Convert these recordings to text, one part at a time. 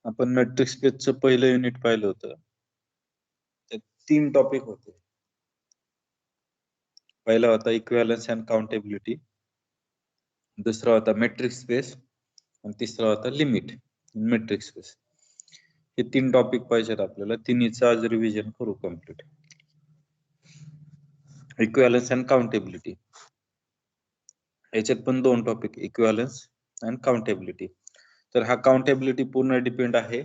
आपण मॅट्रिक्स स्पेसचं पहिलं युनिट पाहिलं होतं. त्यात 3 टॉपिक होते. पहिला होता इक्विव्हॅलन्स अँड काउंटेबिलिटी, दुसरा होता मॅट्रिक्स स्पेस आणि तिसरा होता लिमिट मॅट्रिक्स स्पेस. हे 3 टॉपिक पाहिजेत आपल्याला. तिन्हीचं आज रिव्हिजन करू कंप्लीट. इक्विव्हॅलन्स अँड काउंटेबिलिटी, याच्यात पण 2 टॉपिक, इक्विव्हॅलन्स अँड काउंटेबिलिटी. तर हा काउंटेबिलिटी पूर्ण डिपेंड आहे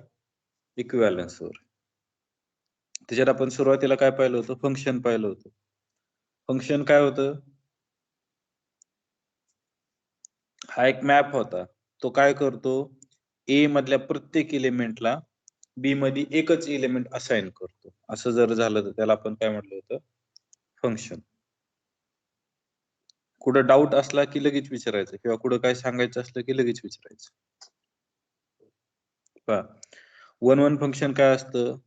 इक्विव्हॅलन्सवर. त्याच्यात आपण सुरुवातीला काय पाहिलं होतं? फंक्शन पाहिलं होतं. फंक्शन काय होतं? हा एक मॅप होता. तो काय करतो? ए मधल्या प्रत्येक एलिमेंटला बी मध्ये एकच एलिमेंट असाइन करतो. असं जर झालं तर त्याला आपण काय म्हटलं होतं? फंक्शन. कुठं डाऊट असला की लगेच विचारायचं, किंवा कुठं काय सांगायचं असलं की लगेच विचारायचं. पहा, 1 फंक्शन काय असतं?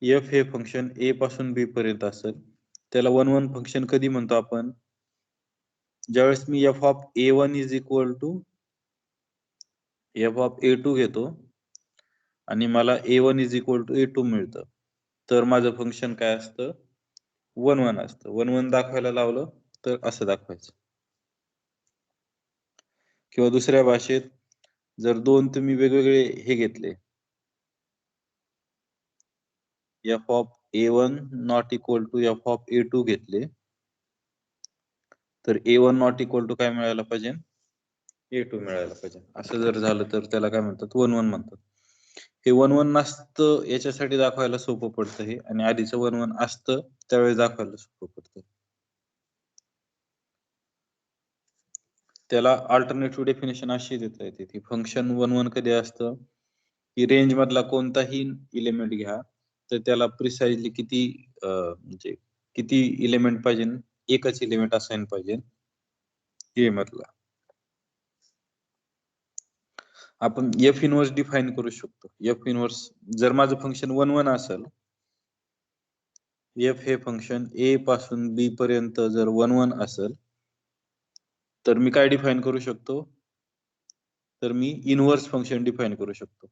एफ हे फंक्शन ए पासून बी पर्यंत असेल, त्याला 1 फंक्शन कधी म्हणतो आपण? ज्यावेळेस मी F of A1 is equal to F of A2 घेतो आणि मला A1 is equal to A2 मिळतं, तर माझं फंक्शन काय असतं? 1 असतं. 1 दाखवायला लावलं तर असं दाखवायचं. किंवा दुसऱ्या भाषेत जर 2 तुम्ही वेगवेगळे हे घेतले, F of A1 not equal to F of A2 घेतले, तर A1 नॉट इक्वल टू काय मिळायला पाहिजे? A2 मिळायला पाहिजे. असं जर झालं तर त्याला काय म्हणतात? 1 म्हणतात. हे 1 नसतं याच्यासाठी दाखवायला सोपं पडतं हे, आणि आधीचं 1 असतं त्यावेळेस दाखवायला सोपं पडतं. त्याला अल्टरनेटिव्ह डेफिनेशन अशी देता येते की फंक्शन 1 कधी असतं की रेंज मधला कोणताही एलिमेंट घ्या तर त्याला प्रिसाइजली किती म्हणजे किती एलिमेंट पाहिजे? एकच एलिमेंट असाइन पाहिजे ए मधला. आपण एफ इनवर्स डिफाइन करू शकतो. एफ इनवर्स जर माझं फंक्शन 1 असेल, एफ हे फंक्शन ए पासून बी पर्यंत जर 1 असेल, तर मी काय डिफाइन करू शकतो? तर मी इनवर्स फंक्शन डिफाइन करू शकतो.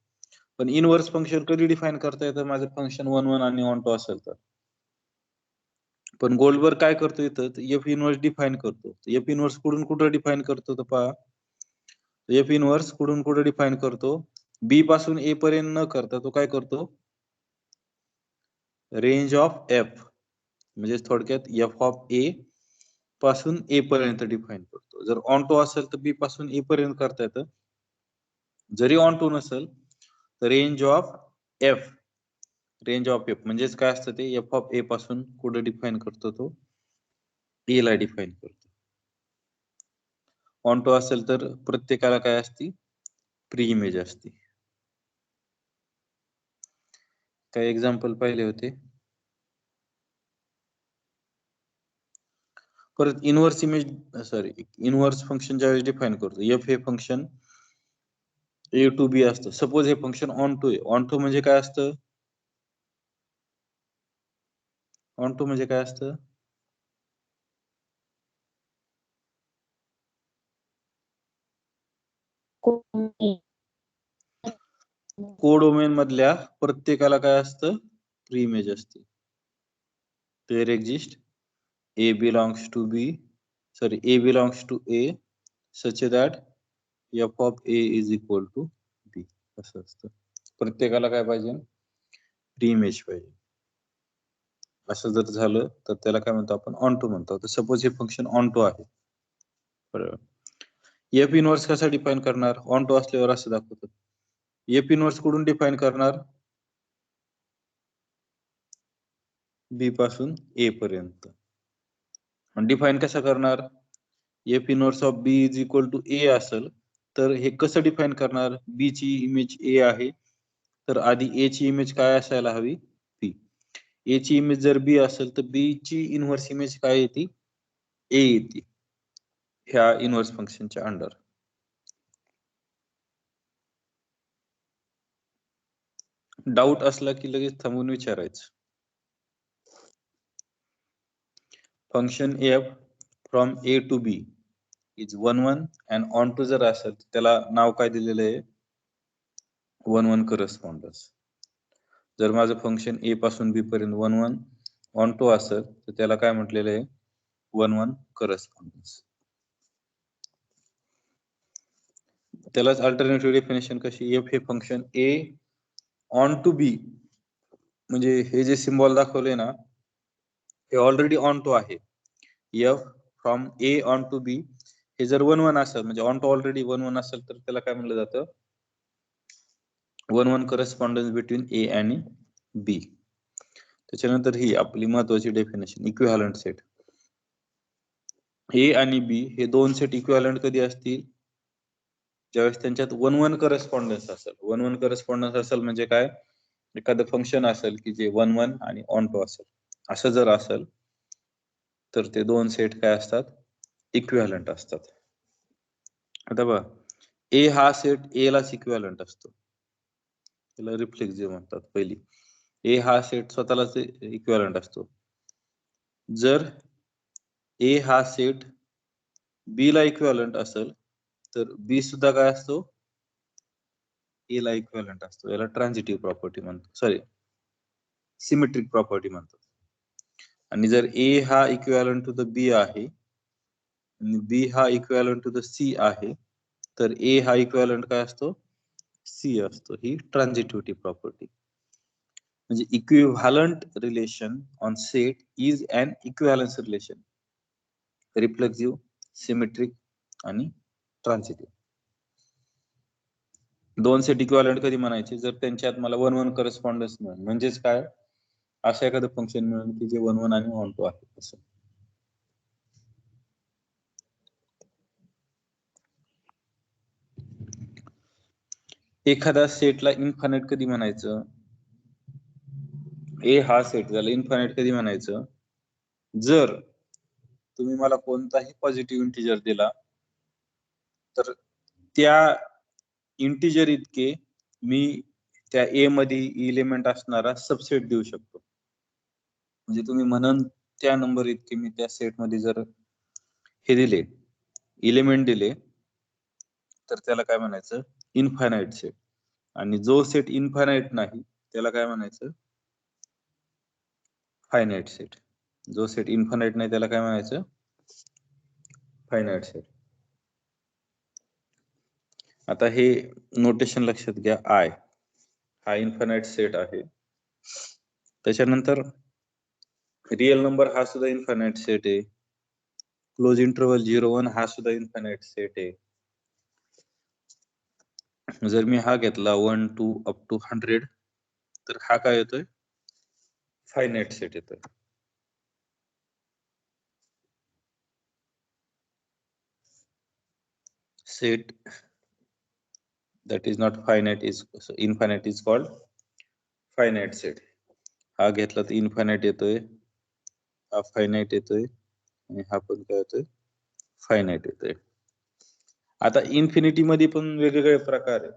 पण इनवर्स फंक्शन कधी डिफाइन करता येतं? माझं फंक्शन 1 आणि ऑन टू असेल तर. पण गोल्डबर्ग काय करतो इथं? एफ इनवर्स डिफाइन करतो. एफ इनवर्स कुठून कुठं डिफाइन करतो? तर पहा, एफ इनवर्स कुठून कुठं डिफाइन करतो? बी पासून ए पर्यंत न करता तो काय करतो? रेंज ऑफ एफ, म्हणजे थोडक्यात एफ ऑफ ए पासून ए पर्यंत डिफाइन करतो. जर ऑन टू असेल तर बी पासून ए पर्यंत करता येतं. जरी ऑन टू नसेल तर range of F, range of F म्हणजेच काय असतं ते? एफ ऑफ ए पासून कुठे डिफाइन करतो? तो ए ला डिफाइन करतो. ऑन टू असेल तर प्रत्येकाला काय असती? प्री इमेज असते. काही एक्झाम्पल पाहिले होते. परत inverse image, sorry, inverse function ज्यावेळेस डिफाइन करतो, एफ हे फंक्शन ए टू बी असतं. सपोज हे फंक्शन ऑन टू आहे. ऑन टू म्हणजे काय असतं? ऑन टू म्हणजे काय असतं? कोडोमेन मधल्या प्रत्येकाला काय असतं? प्री इमेज असते. There exist A belongs to B, sorry, A belongs to A such that f of A is equal to B. असं असतं. प्रत्येकाला काय पाहिजे? प्री इमेज पाहिजे. असं जर झालं तर त्याला काय म्हणतो आपण? ऑन टू म्हणतो. तर सपोज हे फंक्शन ऑन टू आहे, बरोबर. एफ इनवर्स कसा डिफाइन करणार? ऑन टू असल्यावर असं दाखवतो. एफ इनवर्स कुठून डिफाइन करणार? बी पासून ए पर्यंत. डिफाइन कसं करणार? F inverse of B is equal to A असेल तर हे कसं डिफाइन करणार? बी ची इमेज ए आहे, तर आधी ए ची इमेज काय असायला हवी? बी. ए ची इमेज जर बी असेल तर बी ची इनव्हर्स इमेज काय येते? ए येते ह्या इनव्हर्स फंक्शनच्या अंडर. डाऊट असला की लगेच थांबून विचारायचं. Function F from A to B is 1 1 and onto जर असेल त्याला नाव काय दिलेलं आहे? 1-1 करस्पॉन्डन्स. जर माझं फंक्शन ए पासून बी पर्यंत 1-1 ऑन टू असेल तर त्याला काय म्हटलेलं आहे? 1-1 करस्पॉन्डन्स. त्यालाच अल्टरनेटिव्ह डेफिनेशन कशी? एफ हे function A onto B, म्हणजे हे जे सिम्बॉल दाखवले ना हे ऑलरेडी ऑन टू आहे. F from A onto B हे जर 1-1 असेल म्हणजे ऑन टू ऑलरेडी 1-1 असेल तर त्याला काय म्हणलं जातं? 1-1 करस्पॉन्डन्स बिटवीन ए आणि बी. त्याच्यानंतर ही आपली महत्वाची डेफिनेशन इक्विव्हॅलंट सेट. ए आणि बी हे दोन सेट इक्विव्हॅलंट कधी असतील? ज्यावेळेस त्यांच्यात 1-1 करस्पॉन्डन्स असेल. 1-1 करस्पॉन्डन्स असेल म्हणजे काय? एखादं फंक्शन असेल की जे 1-1 आणि ऑन टू असेल. असं जर असेल तर ते दोन सेट काय असतात? इक्विव्हॅलंट असतात. आता बघा, ए हा सेट ए लाच इक्विव्हॅलंट असतो. त्याला रिफ्लेक्सिव्ह म्हणतात पहिली. ए हा सेट स्वतःलाच इक्विव्हॅलंट असतो. जर ए हा सेट बी ला इक्विव्हॅलंट असेल तर बी सुद्धा काय असतो? ए ला इक्विव्हॅलंट असतो. याला ट्रान्झिटिव्ह प्रॉपर्टी म्हणतो, सॉरी सिमेट्रिक प्रॉपर्टी म्हणतात. आणि जर ए हा इक्विव्हॅलंट टू द बी आहे आणि बी हा इक्विव्हॅलंट टू द सी आहे तर ए हा इक्विव्हॅलंट काय असतो? सी असतो. ही ट्रान्झिटिव्हिटी प्रॉपर्टी. म्हणजे equivalent relation on set is an equivalence relation. Reflexive, symmetric आणि ट्रान्झिटिव्ह. दोन सेट इक्विव्हॅलंट कधी म्हणायचे? जर त्यांच्यात मला 1-1 करस्पॉन्डन्स मिळेल. म्हणजेच काय? असं एखादं फंक्शन मिळेल की जे 1-1 आणि ऑन टू आहे. असं एखादा सेटला इन्फायनाइट कधी म्हणायचं? ए हा सेट झाला इन्फायनाइट कधी म्हणायचं? जर तुम्ही मला कोणताही पॉझिटिव्ह इंटिजर दिला तर त्या इंटिजर इतके मी त्या ए मध्ये एलिमेंट असणारा सबसेट देऊ शकतो. म्हणजे तुम्ही म्हणून त्या नंबर इतके मी त्या सेट मध्ये जर हे दिले एलिमेंट दिले तर त्याला काय म्हणायचं? Infinite set. आणि जो सेट इन्फायनाइट नाही त्याला काय म्हणायचं? Finite set. जो सेट इन्फायनाइट नाही त्याला काय म्हणायचं? Finite set. आता हे नोटेशन लक्षात घ्या. आय हा इन्फायनाइट सेट आहे. त्याच्यानंतर रिअल नंबर हा सुद्धा इन्फायनाइट सेट आहे. क्लोज इंटरवल 0-1 हा सुद्धा इन्फायनाइट सेट आहे. जर मी हा घेतला 1 2 अप टू 100 तर हा काय येतोय? फायनाइट सेट येतोय. Set that is not finite is infinite is called finite set. हा घेतला तर इन्फायनाइट येतोय, हा फायनाइट येतोय आणि हा पण काय येतोय? फायनाइट येतोय. आता इन्फिनिटी मध्ये पण वेगवेगळे प्रकार आहेत.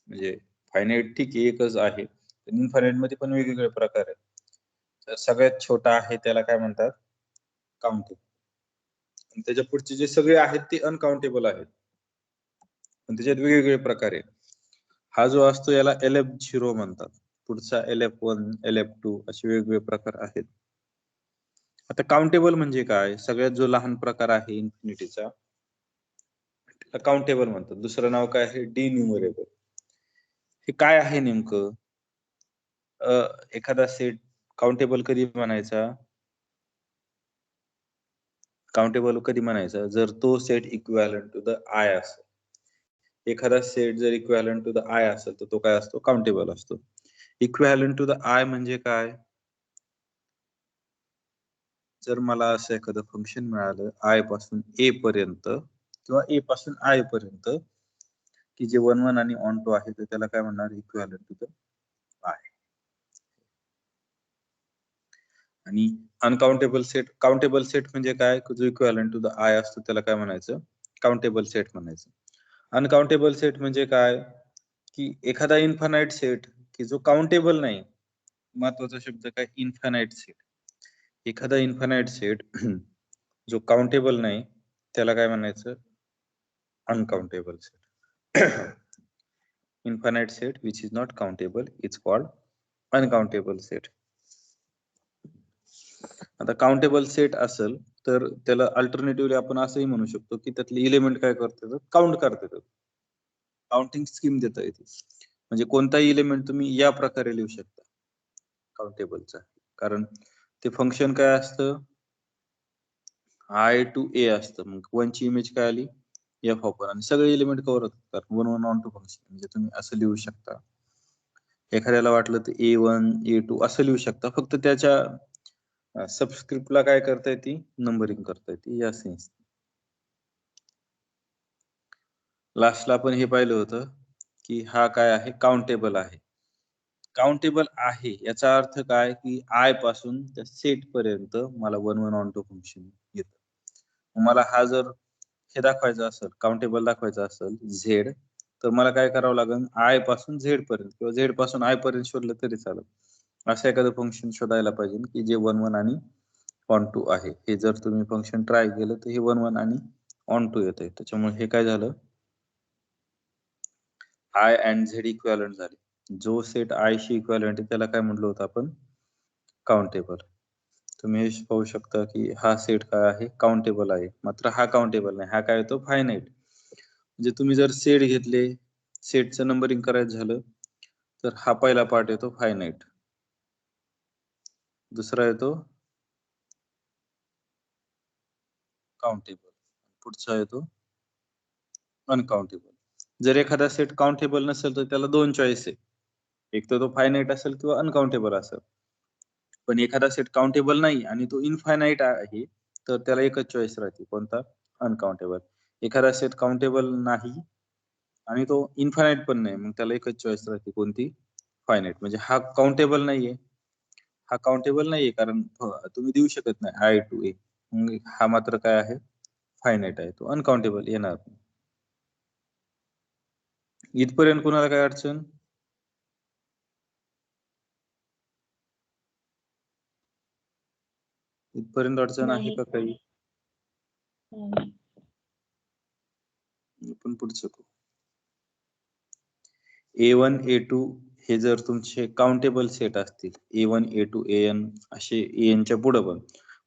म्हणजे फायनाइट ठीक एकच आहे, पण इन्फायनाइट मध्ये पण वेगवेगळे प्रकार आहेत. तर सगळ्यात छोटा आहे त्याला काय म्हणतात? काउंटेबल. आणि त्याच्या पुढचे जे सगळे आहेत ते अनकाउंटेबल आहेत. पण त्याच्यात वेगवेगळे प्रकार आहेत. हा जो असतो याला LF0 म्हणतात. पुढचा LF1, LF2 असे वेगवेगळे प्रकार आहेत. आता काउंटेबल म्हणजे काय? सगळ्यात जो लहान प्रकार आहे इन्फिनिटीचा काउंटेबल म्हणतात. दुसरं नाव काय आहे? डिन्युमरेबल. हे काय आहे नेमकं? एखादा सेट काउंटेबल कधी म्हणायचा? काउंटेबल कधी म्हणायचा? जर तो set equivalent to the I असेल. एखादा सेट जर इक्विव्हॅलंट टू द आय असेल तर तो काय असतो? काउंटेबल असतो. इक्विव्हॅलंट टू द आय म्हणजे काय? जर मला असं एखादं फंक्शन मिळालं आय पासून ए पर्यंत किंवा ए पासून आय पर्यंत की जे 1-1 आणि ऑन टू आहे तर त्याला काय म्हणणार? Equivalent to the I. आणि अनकाउंटेबल सेट, काउंटेबल सेट म्हणजे काय? जो इक्विव्हॅलंट टू द आय असतो त्याला काय म्हणायचं? काउंटेबल सेट म्हणायचं. अनकाउंटेबल सेट म्हणजे काय? की एखादा इन्फायनाइट सेट की जो काउंटेबल नाही. महत्वाचा शब्द काय? Infinite set. एखादा इन्फायनाइट सेट जो काउंटेबल नाही त्याला काय म्हणायचं? Uncountable set. infinite set which is not countable is called uncountable set. आता काउंटेबल सेट असेल तर त्याला अल्टरनेटिव्हली आपण असंही म्हणू शकतो की त्यातले इलिमेंट काय करतात, काउंट करतात, काउंटिंग स्कीम देता येते. म्हणजे कोणताही इलिमेंट तुम्ही या प्रकारे लिहू शकता काउंटेबलचा, कारण ते फंक्शन काय असतं, आय टू ए असतं. मग 1 ची इमेज काय आली, एफ ऑफ 1, आणि सगळे एलिमेंट कव्हर होतात 1 1 ऑन टू फंक्शन. म्हणजे तुम्ही असं लिहू शकता, एखाद्याला वाटलं तर A1 A2 असं लिहू शकता, फक्त त्याच्या सबस्क्रिप्टला काय करता येते, नंबरिंग करता येते या सेन्स. लास्टला आपण हे पाहिलं होतं की हा काय आहे, काउंटेबल आहे. काउंटेबल आहे याचा अर्थ काय की आय पासून त्या सेट पर्यंत मला 1 1 ऑन टू फंक्शन येतं. मला हा जर हे दाखवायचं असेल, काउंटेबल दाखवायचं असेल झेड, तर मला काय करावं लागेल, आय पासून झेड पर्यंत किंवा झेड पासून आय पर्यंत शोधलं तरी चालेल. असं एखादं फंक्शन शोधायला पाहिजे की जे 1 1 आणि ऑन टू आहे. हे जर तुम्ही फंक्शन ट्राय केलं तर हे 1 1 आणि ऑन टू येत आहे. त्याच्यामुळे हे काय झालं, आय अँड झेड इक्विव्हॅलंट झाले. जो सेट आय शी इक्विव्हॅलंट आहे त्याला काय म्हटलं होतं आपण, काउंटेबल. तुम्ही हे पाहू शकता की हा सेट काय आहे, काउंटेबल आहे. मात्र हा काउंटेबल नाही, हा काय येतो, फायनाईट. म्हणजे तुम्ही जर सेट घेतले, सेटचं नंबरिंग करायचं झालं तर हा पहिला पार्ट येतो फायनाईट, दुसरा येतो काउंटेबल, पुढचा येतो अनकाउंटेबल. जर एखादा सेट काउंटेबल नसेल तर त्याला 2 चॉईस आहे, एक तर तो फायनाईट असेल किंवा अनकाउंटेबल असेल. पण एखादा सेट काउंटेबल नाही आणि तो इनफायनाईट आहे तर त्याला एकच चॉईस राहते, कोणता, अनकाउंटेबल. एखादा सेट काउंटेबल नाही आणि तो इनफायनाईट पण नाही, मग त्याला एकच चॉईस राहते, कोणती, फायनाईट. म्हणजे हा काउंटेबल नाहीये, हा काउंटेबल नाहीये कारण तुम्ही देऊ शकत नाही आय टू ए. हा मात्र काय आहे, फायनाईट आहे, तो अनकाउंटेबल येणार. इथपर्यंत कोणाला काय अडचण, इथपर्यंत अडचण आहे का काही, आपण पुढचं A1 A2 हे जर तुमचे काउंटेबल सेट असतील, A1 A2 AN असे AN च्या पुढे पण,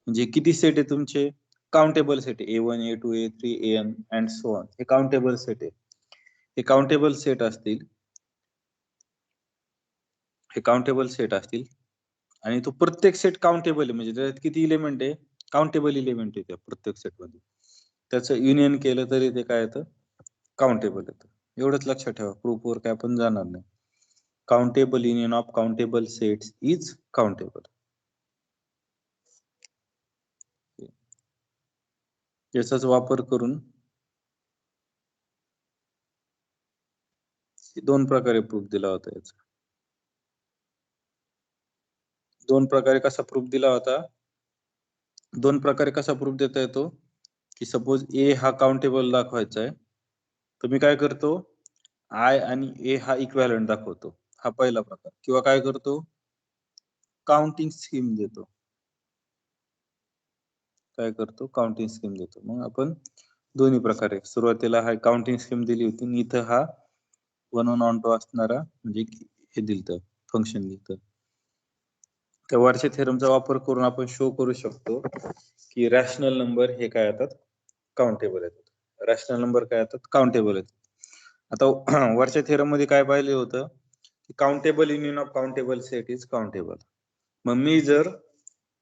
म्हणजे किती सेट आहे तुमचे, काउंटेबल सेट आहे, A1 A2 A3 AN and so on, हे काउंटेबल सेट आहे. हे काउंटेबल सेट असतील, हे काउंटेबल सेट असतील आणि तो प्रत्येक सेट काउंटेबल आहे, म्हणजे त्याच्यात किती इलिमेंट आहे, काउंटेबल इलिमेंट आहे त्या प्रत्येक सेट मध्ये. त्याचं युनियन केलं तरी ते काय येतं, काउंटेबल येतं. एवढंच लक्षात ठेवा, प्रूफ वर काय आपण जाणार नाही. countable union of countable sets is countable. याचाच वापर करून दोन प्रकारे प्रूफ दिला होता. याचा दोन प्रकारे कसा प्रूफ दिला होता, दोन प्रकारे कसा प्रूफ देता येतो, की सपोज ए हा काउंटेबल दाखवायचा आहे तर मी काय करतो, आय आणि ए हा इक्विव्हॅलंट दाखवतो, हा पहिला प्रकार. किंवा काय करतो, काउंटिंग स्कीम देतो, काय करतो, काउंटिंग स्कीम देतो. मग आपण दोन्ही प्रकारे, सुरुवातीला हा काउंटिंग स्कीम दिली होती आणि इथं हा 1 1 ऑन टू असणारा म्हणजे हे दिलतं, फंक्शन दिलतं. त्या वरच्या थेरमचा वापर करून आपण शो करू शकतो की रॅशनल नंबर हे काय येतात, काउंटेबल येतात. रॅशनल नंबर काय येतात, काउंटेबल येतात. आता वरच्या थेरम मध्ये काय पाहिलं होतं की countable union of countable set is countable. मग मी जर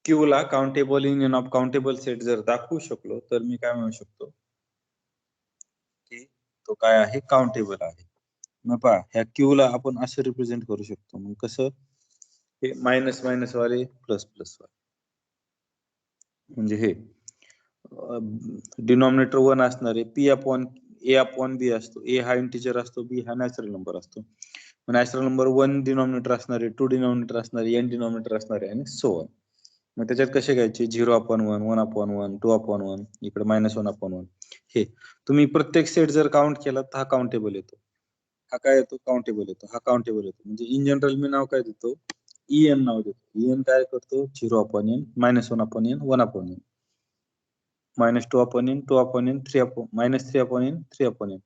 क्यू ला countable union of countable set जर दाखवू शकलो तर मी काय म्हणू शकतो की तो काय आहे, काउंटेबल आहे. मग पहा, ह्या क्यू ला आपण असं रिप्रेझेंट करू शकतो. मग कसं, हे मायनस मायनस वाले प्लस प्लस वाले, म्हणजे हे डिनॉमिनेटर 1 असणारे पी अपॉन ए अपॉन बी असतो. ए हा इंटिजर असतो, बी हा नॅचरल नंबर असतो. नॅचरल नंबर 1 डिनॉमिनेटर असणारे, 2 डिनॉमिनेटर असणारे, एन डिनॉमिनेटर असणारे आणि सो ऑन. मग त्याच्यात कसे घ्यायचे, 0 अपॉन 1, 1 अपॉन 1, 2 अपॉन 1, इकडे -1 अपॉन 1. हे तुम्ही प्रत्येक सेट जर काउंट केला तर हा काउंटेबल येतो, हा काय येतो, काउंटेबल येतो, हा काउंटेबल येतो. म्हणजे इन जनरल मी नाव काय देतो, EN नाव देतो. EN काय करतो, 0 upon n, -1 upon n, 1 upon n, -2 upon n, 2 upon n, -3 upon n, 3 upon n.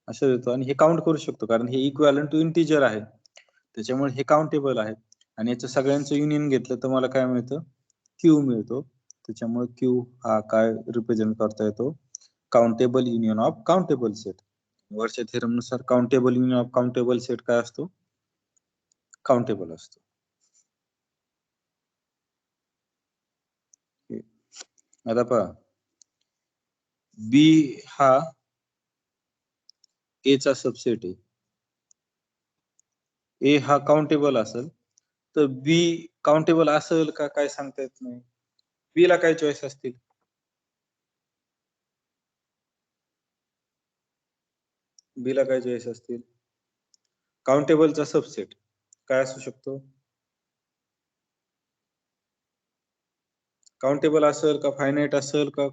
असं देतो आणि हे काउंट करू शकतो कारण हे इक्विव्हॅलंट टू इंटिजर आहे, त्याच्यामुळे हे काउंटेबल आहे. आणि याचं सगळ्यांचं युनियन घेतलं तर मला काय मिळतं, क्यू मिळतो. त्याच्यामुळे क्यू हा काय रिप्रेझेंट करता येतो, countable union of countable set. वरच्या थेरम नुसार countable union of countable set काय असतो, काउंटेबल असतो. आता पहा, बी हा ए चा सबसेट आहे, ए हा काउंटेबल असेल तर बी काउंटेबल असेल का काय सांगता येत नाही. बी ला काय चॉईस असतील, बी ला काय चॉईस असतील, काउंटेबलचा सबसेट काय असू शकतो, काउंटेबल असेल का फायनाइट असेल का,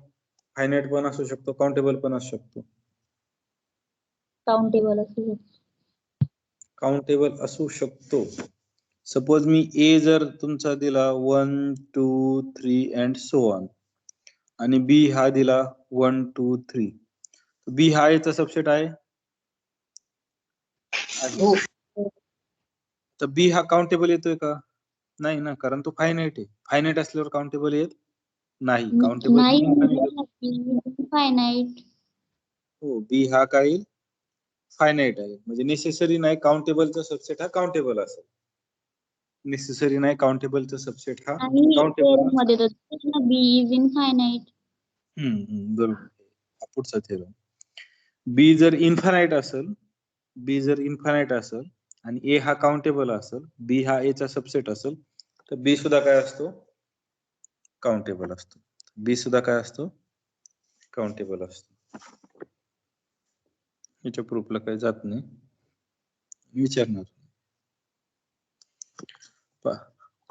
फायनाइट पण असू शकतो काउंटेबल पण असू शकतो, काउंटेबल असू शकतो, काउंटेबल असू शकतो. सपोज मी ए जर तुमचा दिला 1 2 3 अँड सो ऑन आणि बी हा दिला 1 2 3, बी हा याचा सबसेट आहे, तर बी हा काउंटेबल येतोय का, नाही ना, कारण तो फायनाइट आहे. फायनाइट असल्यावर काउंटेबल येत नाही, काउंटेबल फायनाइट. हो, बी हा काय फायनाइट आहे, म्हणजे नेसेसरी नाही काउंटेबलचा सबसेट हा काउंटेबल असेल, नेसेसरी नाही काउंटेबलचा सबसेट हा काउंटेबल मध्ये तर बी इज इनफायनाइट. बरोबर, हा पुढचा थेरम. बी जर इन्फायनाइट असेल, बी जर इन्फायनाइट असेल आणि ए हा काउंटेबल असेल, बी हा ए चा सबसेट असेल, तर बी सुद्धा काय असतो, काउंटेबल असतो. बी सुद्धा काय असतो, काउंटेबल असतो. याच्या प्रूफला काही जात नाही, विचारणार.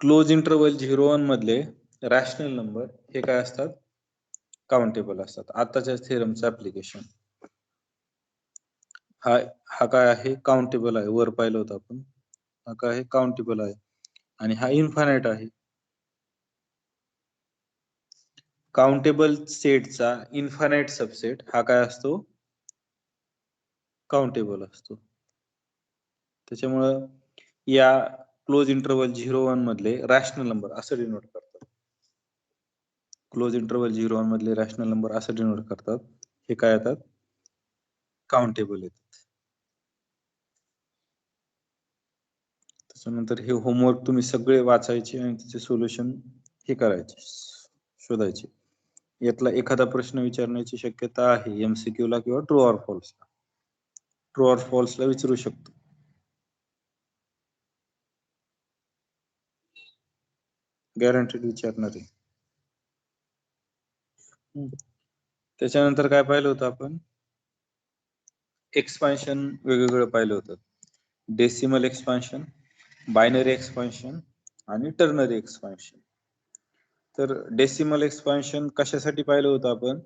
क्लोज इंटरवल 0-1 मधले रॅशनल नंबर हे काय असतात, काउंटेबल असतात. आताच्या थेरमचं ऍप्लिकेशन, हा काय आहे, काउंटेबल आहे, वर पाहिलं होतं आपण, हा काय आहे, काउंटेबल आहे आणि हा इन्फायनाइट आहे. काउंटेबल सेटचा इन्फायनाइट सबसेट हा काय असतो, काउंटेबल असतो. त्याच्यामुळं या क्लोज इंटरवल 0-1 मधले रॅशनल नंबर असं डिनोट करतात, क्लोज इंटरवल 0-1 मधले रॅशनल नंबर असं डिनोट करतात, हे काय येतात, काउंटेबल येतात. त्याच्यानंतर हे होमवर्क तुम्ही सगळे वाचायचे आणि त्याचे सोल्युशन हे करायचे, शोधायचे. यातला एखादा प्रश्न विचारण्याची शक्यता आहे एमसीक्यू ला किंवा ट्रू ऑर फॉल्स ला, ट्रू ऑर फॉल्स ला विचारू शकतो. गॅरंटेड विचारणार आहे. त्याच्यानंतर काय पाहिलं होतं आपण, एक्सपान्शन वेगवेगळं पाहिलं होतं, डेसिमल एक्सपान्शन, बायनरी एक्सपान्शन आणि टर्नरी एक्सपान्शन. तर डेसिमल एक्सपान्शन कशासाठी पाहिलं होतं आपण,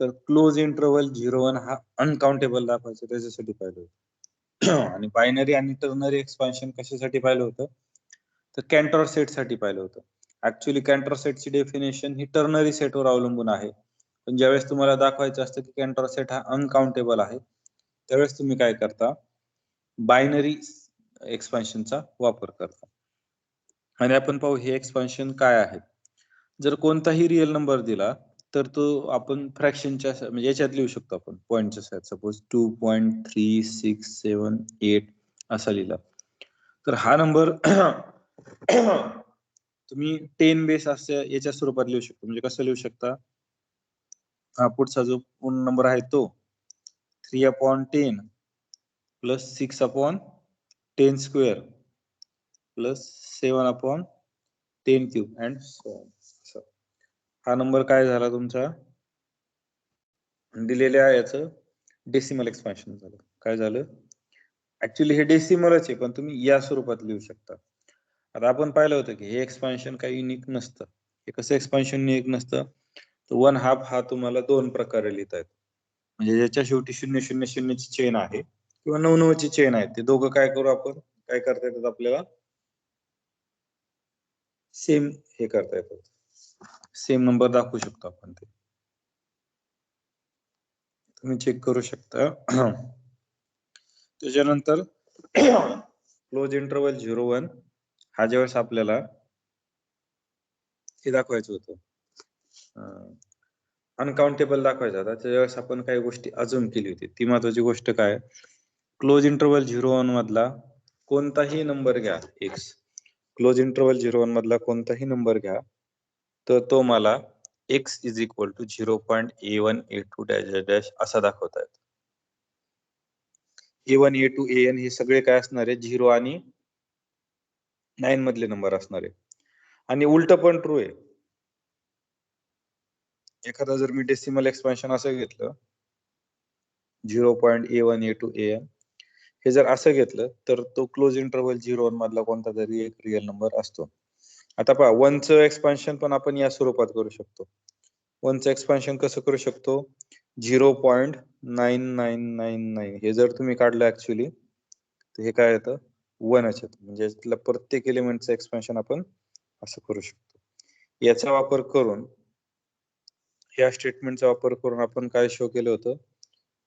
तर क्लोज इंटरवल 0-1 हा अनकाउंटेबल दाखवायचा त्याच्यासाठी पाहिलं होतं. आणि बायनरी आणि टर्नरी एक्सपान्शन कशासाठी पाहिलं होतं, तर कॅन्टोर सेट साठी पाहिलं होतं. ऍक्च्युअली कॅन्टोर सेटची डेफिनेशन ही टर्नरी सेटवर अवलंबून आहे, पण ज्यावेळेस तुम्हाला दाखवायचं असतं की कॅन्टोर सेट हा अनकाउंटेबल आहे, त्यावेळेस तुम्ही काय करता, बायनरी एक्सपान्शनचा वापर करता. आणि आपण पाहू हे एक्सपान्शन काय आहे. जर कोणताही रिअल नंबर दिला तर तो आपण फ्रॅक्शनच्या म्हणजे याच्यात लिहू शकतो, आपण पॉईंटच्या साथ, सपोज 2.3678 असा लिहिला तर हा नंबर तुम्ही 10 बेस असं याच्या स्वरूपात लिहू शकतो. म्हणजे कसं लिहू शकता, हा पुढचा जो पूर्ण नंबर आहे तो 3/10 plus 6/10 square plus 7/10 cube and so on. हा नंबर काय झाला तुमचा, दिलेल्या याचं डेसिमल एक्सपान्शन झालं. काय झालं, ऍक्च्युअली हे डेसिमलच आहे पण तुम्ही या स्वरूपात लिहू शकता. आता आपण पाहिलं होतं की हे एक्सपान्शन काही युनिक नसतं. हे कसं एक्सपान्शन युनिक नसतं, तर 1/2 हा तुम्हाला 2 प्रकारे लिहिता येतो. म्हणजे ज्याच्या शेवटी 000 ची चेन आहे किंवा 9 ची चेन आहे, ते दोघं काय करू आपण, काय करता येतात आपल्याला, सेम हे करता येतात, सेम नंबर दाखवू शकतो आपण. ते तुम्ही चेक करू शकता. त्याच्यानंतर क्लोज इंटरवल 0-1 हा ज्यावेळेस आपल्याला हे दाखवायचं होतं अनकाउंटेबल दाखवायचा होता त्यावेळेस आपण काही गोष्टी अजून केली होती. ती महत्वाची गोष्ट काय, क्लोज इंटरवल 0-1 मधला कोणताही नंबर घ्या एक्स, क्लोज इंटरवल 0-1 मधला कोणताही नंबर घ्या तर तो मला x is equal to 0.a1 a2 dash dash असा दाखवता येतो. a1 a2 an हे सगळे काय असणार आहे 0 आणि 9 मधले नंबर असणार आहे. आणि उलट पण ट्रू आहे. एखादा जर मी डेसिमल एक्सपान्शन असं घेतलं 0.a1 a2 an हे जर असं घेतलं तर तो क्लोज इंटरवल 0-1 मधला कोणता तरी एक रिअल नंबर असतो. आता पहा 1चं एक्सपान्शन पण आपण या स्वरूपात करू शकतो. 1चं एक्सपान्शन कसं करू शकतो 0.9999 हे जर तुम्ही काढलं ऍक्च्युअली तर हे काय येतं 1च येतं. म्हणजे यातल्या प्रत्येक एलिमेंटचं एक्सपान्शन आपण असं करू शकतो. याचा वापर करून या स्टेटमेंटचा वापर करून आपण काय शो केलं होतं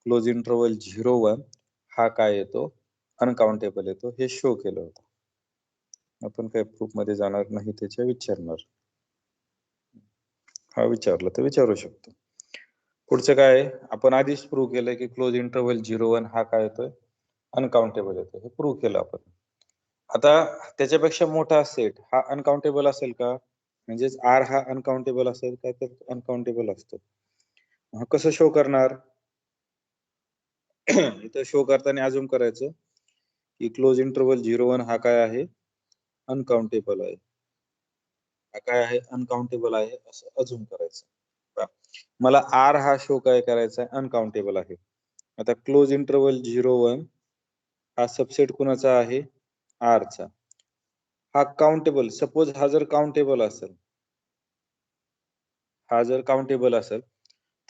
क्लोज इंटरवल 0-1 हा काय येतो अनकाउंटेबल येतो हे शो केलं होतं. आपण काय प्रूफ मध्ये जाणार नाही त्याच्या विचारणार. हा विचारलं तर विचारू शकतो. पुढचं काय आपण आधीच प्रूव्ह केलं की क्लोज इंटरवल 0-1 हा काय येतोय अनकाउंटेबल येतो हे प्रूव्ह केलं आपण. आता त्याच्यापेक्षा मोठा सेट हा अनकाउंटेबल असेल का म्हणजेच आर हा अनकाउंटेबल असेल का तर अनकाउंटेबल असतो. हा कसं शो करणार इथं शो करताना अजूम करायचं की क्लोज इंटरवल 0-1 हा काय आहे अनकाउंटेबल आहे. हा काय आहे अनकाउंटेबल आहे असं अजूम करायचं. मला आर हा शो काय करायचा आहे अनकाउंटेबल आहे. आता क्लोज इंटरवल 0-1 हा सबसेट कुणाचा आहे आर चा. हा काउंटेबल सपोज हा जर काउंटेबल असेल हा जर काउंटेबल असेल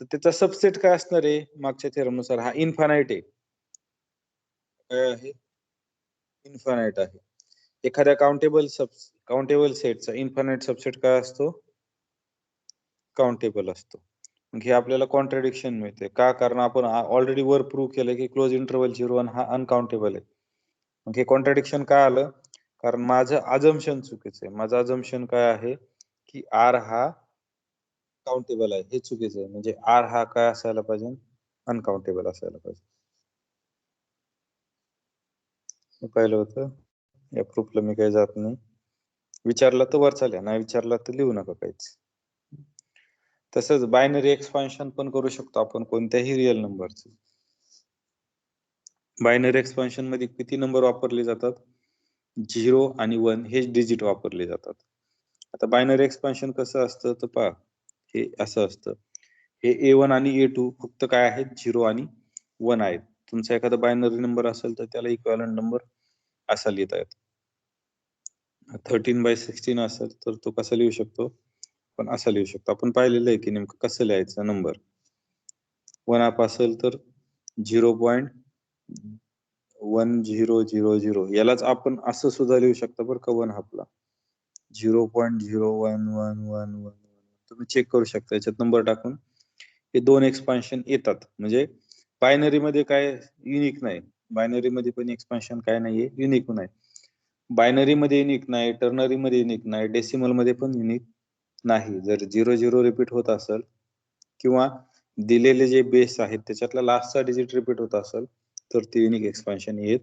तर त्याचा सबसेट काय असणार आहे मागच्या थेरम नुसार हा इन्फानाइट आहे. काय आहे इन्फानाइट आहे. एखाद्या काउंटेबल सेटचा इन्फानाइट सबसेट काय असतो काउंटेबल असतो. मग हे आपल्याला कॉन्ट्रडिक्शन मिळते का कारण आपण ऑलरेडी वर प्रूव्ह केलं की क्लोज इंटरवल 0-1 हा अनकाउंटेबल आहे. मग हे कॉन्ट्रडिक्शन काय आलं कारण माझं अजम्पशन चुकीचं आहे. माझं अजम्पशन काय आहे की आर हा काउंटेबल आहे हे चुकीचं आहे. म्हणजे आर हा काय असायला पाहिजे अनकाउंटेबल असायला पाहिजे. पाहिलं होतं या प्रूफला मी काही जात नाही. विचारला तर वर चालेल नाही विचारला तर लिहू नका काहीच. तसंच बायनरी एक्सपान्शन पण करू शकतो आपण कोणत्याही रिअल नंबरचं. बायनरी एक्सपान्शन मध्ये किती नंबर वापरले जातात 0 आणि 1 हेच डिजिट वापरले जातात. आता बायनरी एक्सपान्शन कसं असतं तर पहा हे असं असतं हे A1 आणि A2 फक्त काय आहेत 0 आणि 1 आहेत. तुमचा एखादा बायनरी नंबर असेल तर त्याला इक्विव्हॅलेंट नंबर असा लिहिता येतो. 13/16 असेल तर तो कसा लिहू शकतो पण असा लिहू शकतो. आपण पाहिलेलं आहे की नेमकं कसं लिहायचं नंबर 1 हाफ असेल तर 0.1000 यालाच आपण असं सुद्धा लिहू शकतो बरं का 1 हाफला 0.011111 तुम्ही चेक करू शकता याच्यात नंबर टाकून हे दोन एक्सपान्शन येतात. म्हणजे बायनरी मध्ये काय युनिक नाही बायनरी मध्ये पण एक्सपान्शन काय नाहीये युनिक नाही. बायनरी मध्ये युनिक नाही टर्नरी मध्ये युनिक नाही डेसिमल मध्ये पण युनिक नाही. जर 0 रिपीट होत असेल किंवा दिलेले जे बेस आहेत त्याच्यातला लास्टचा डिजिट रिपीट होत असेल तर ते युनिक एक्सपान्शन येत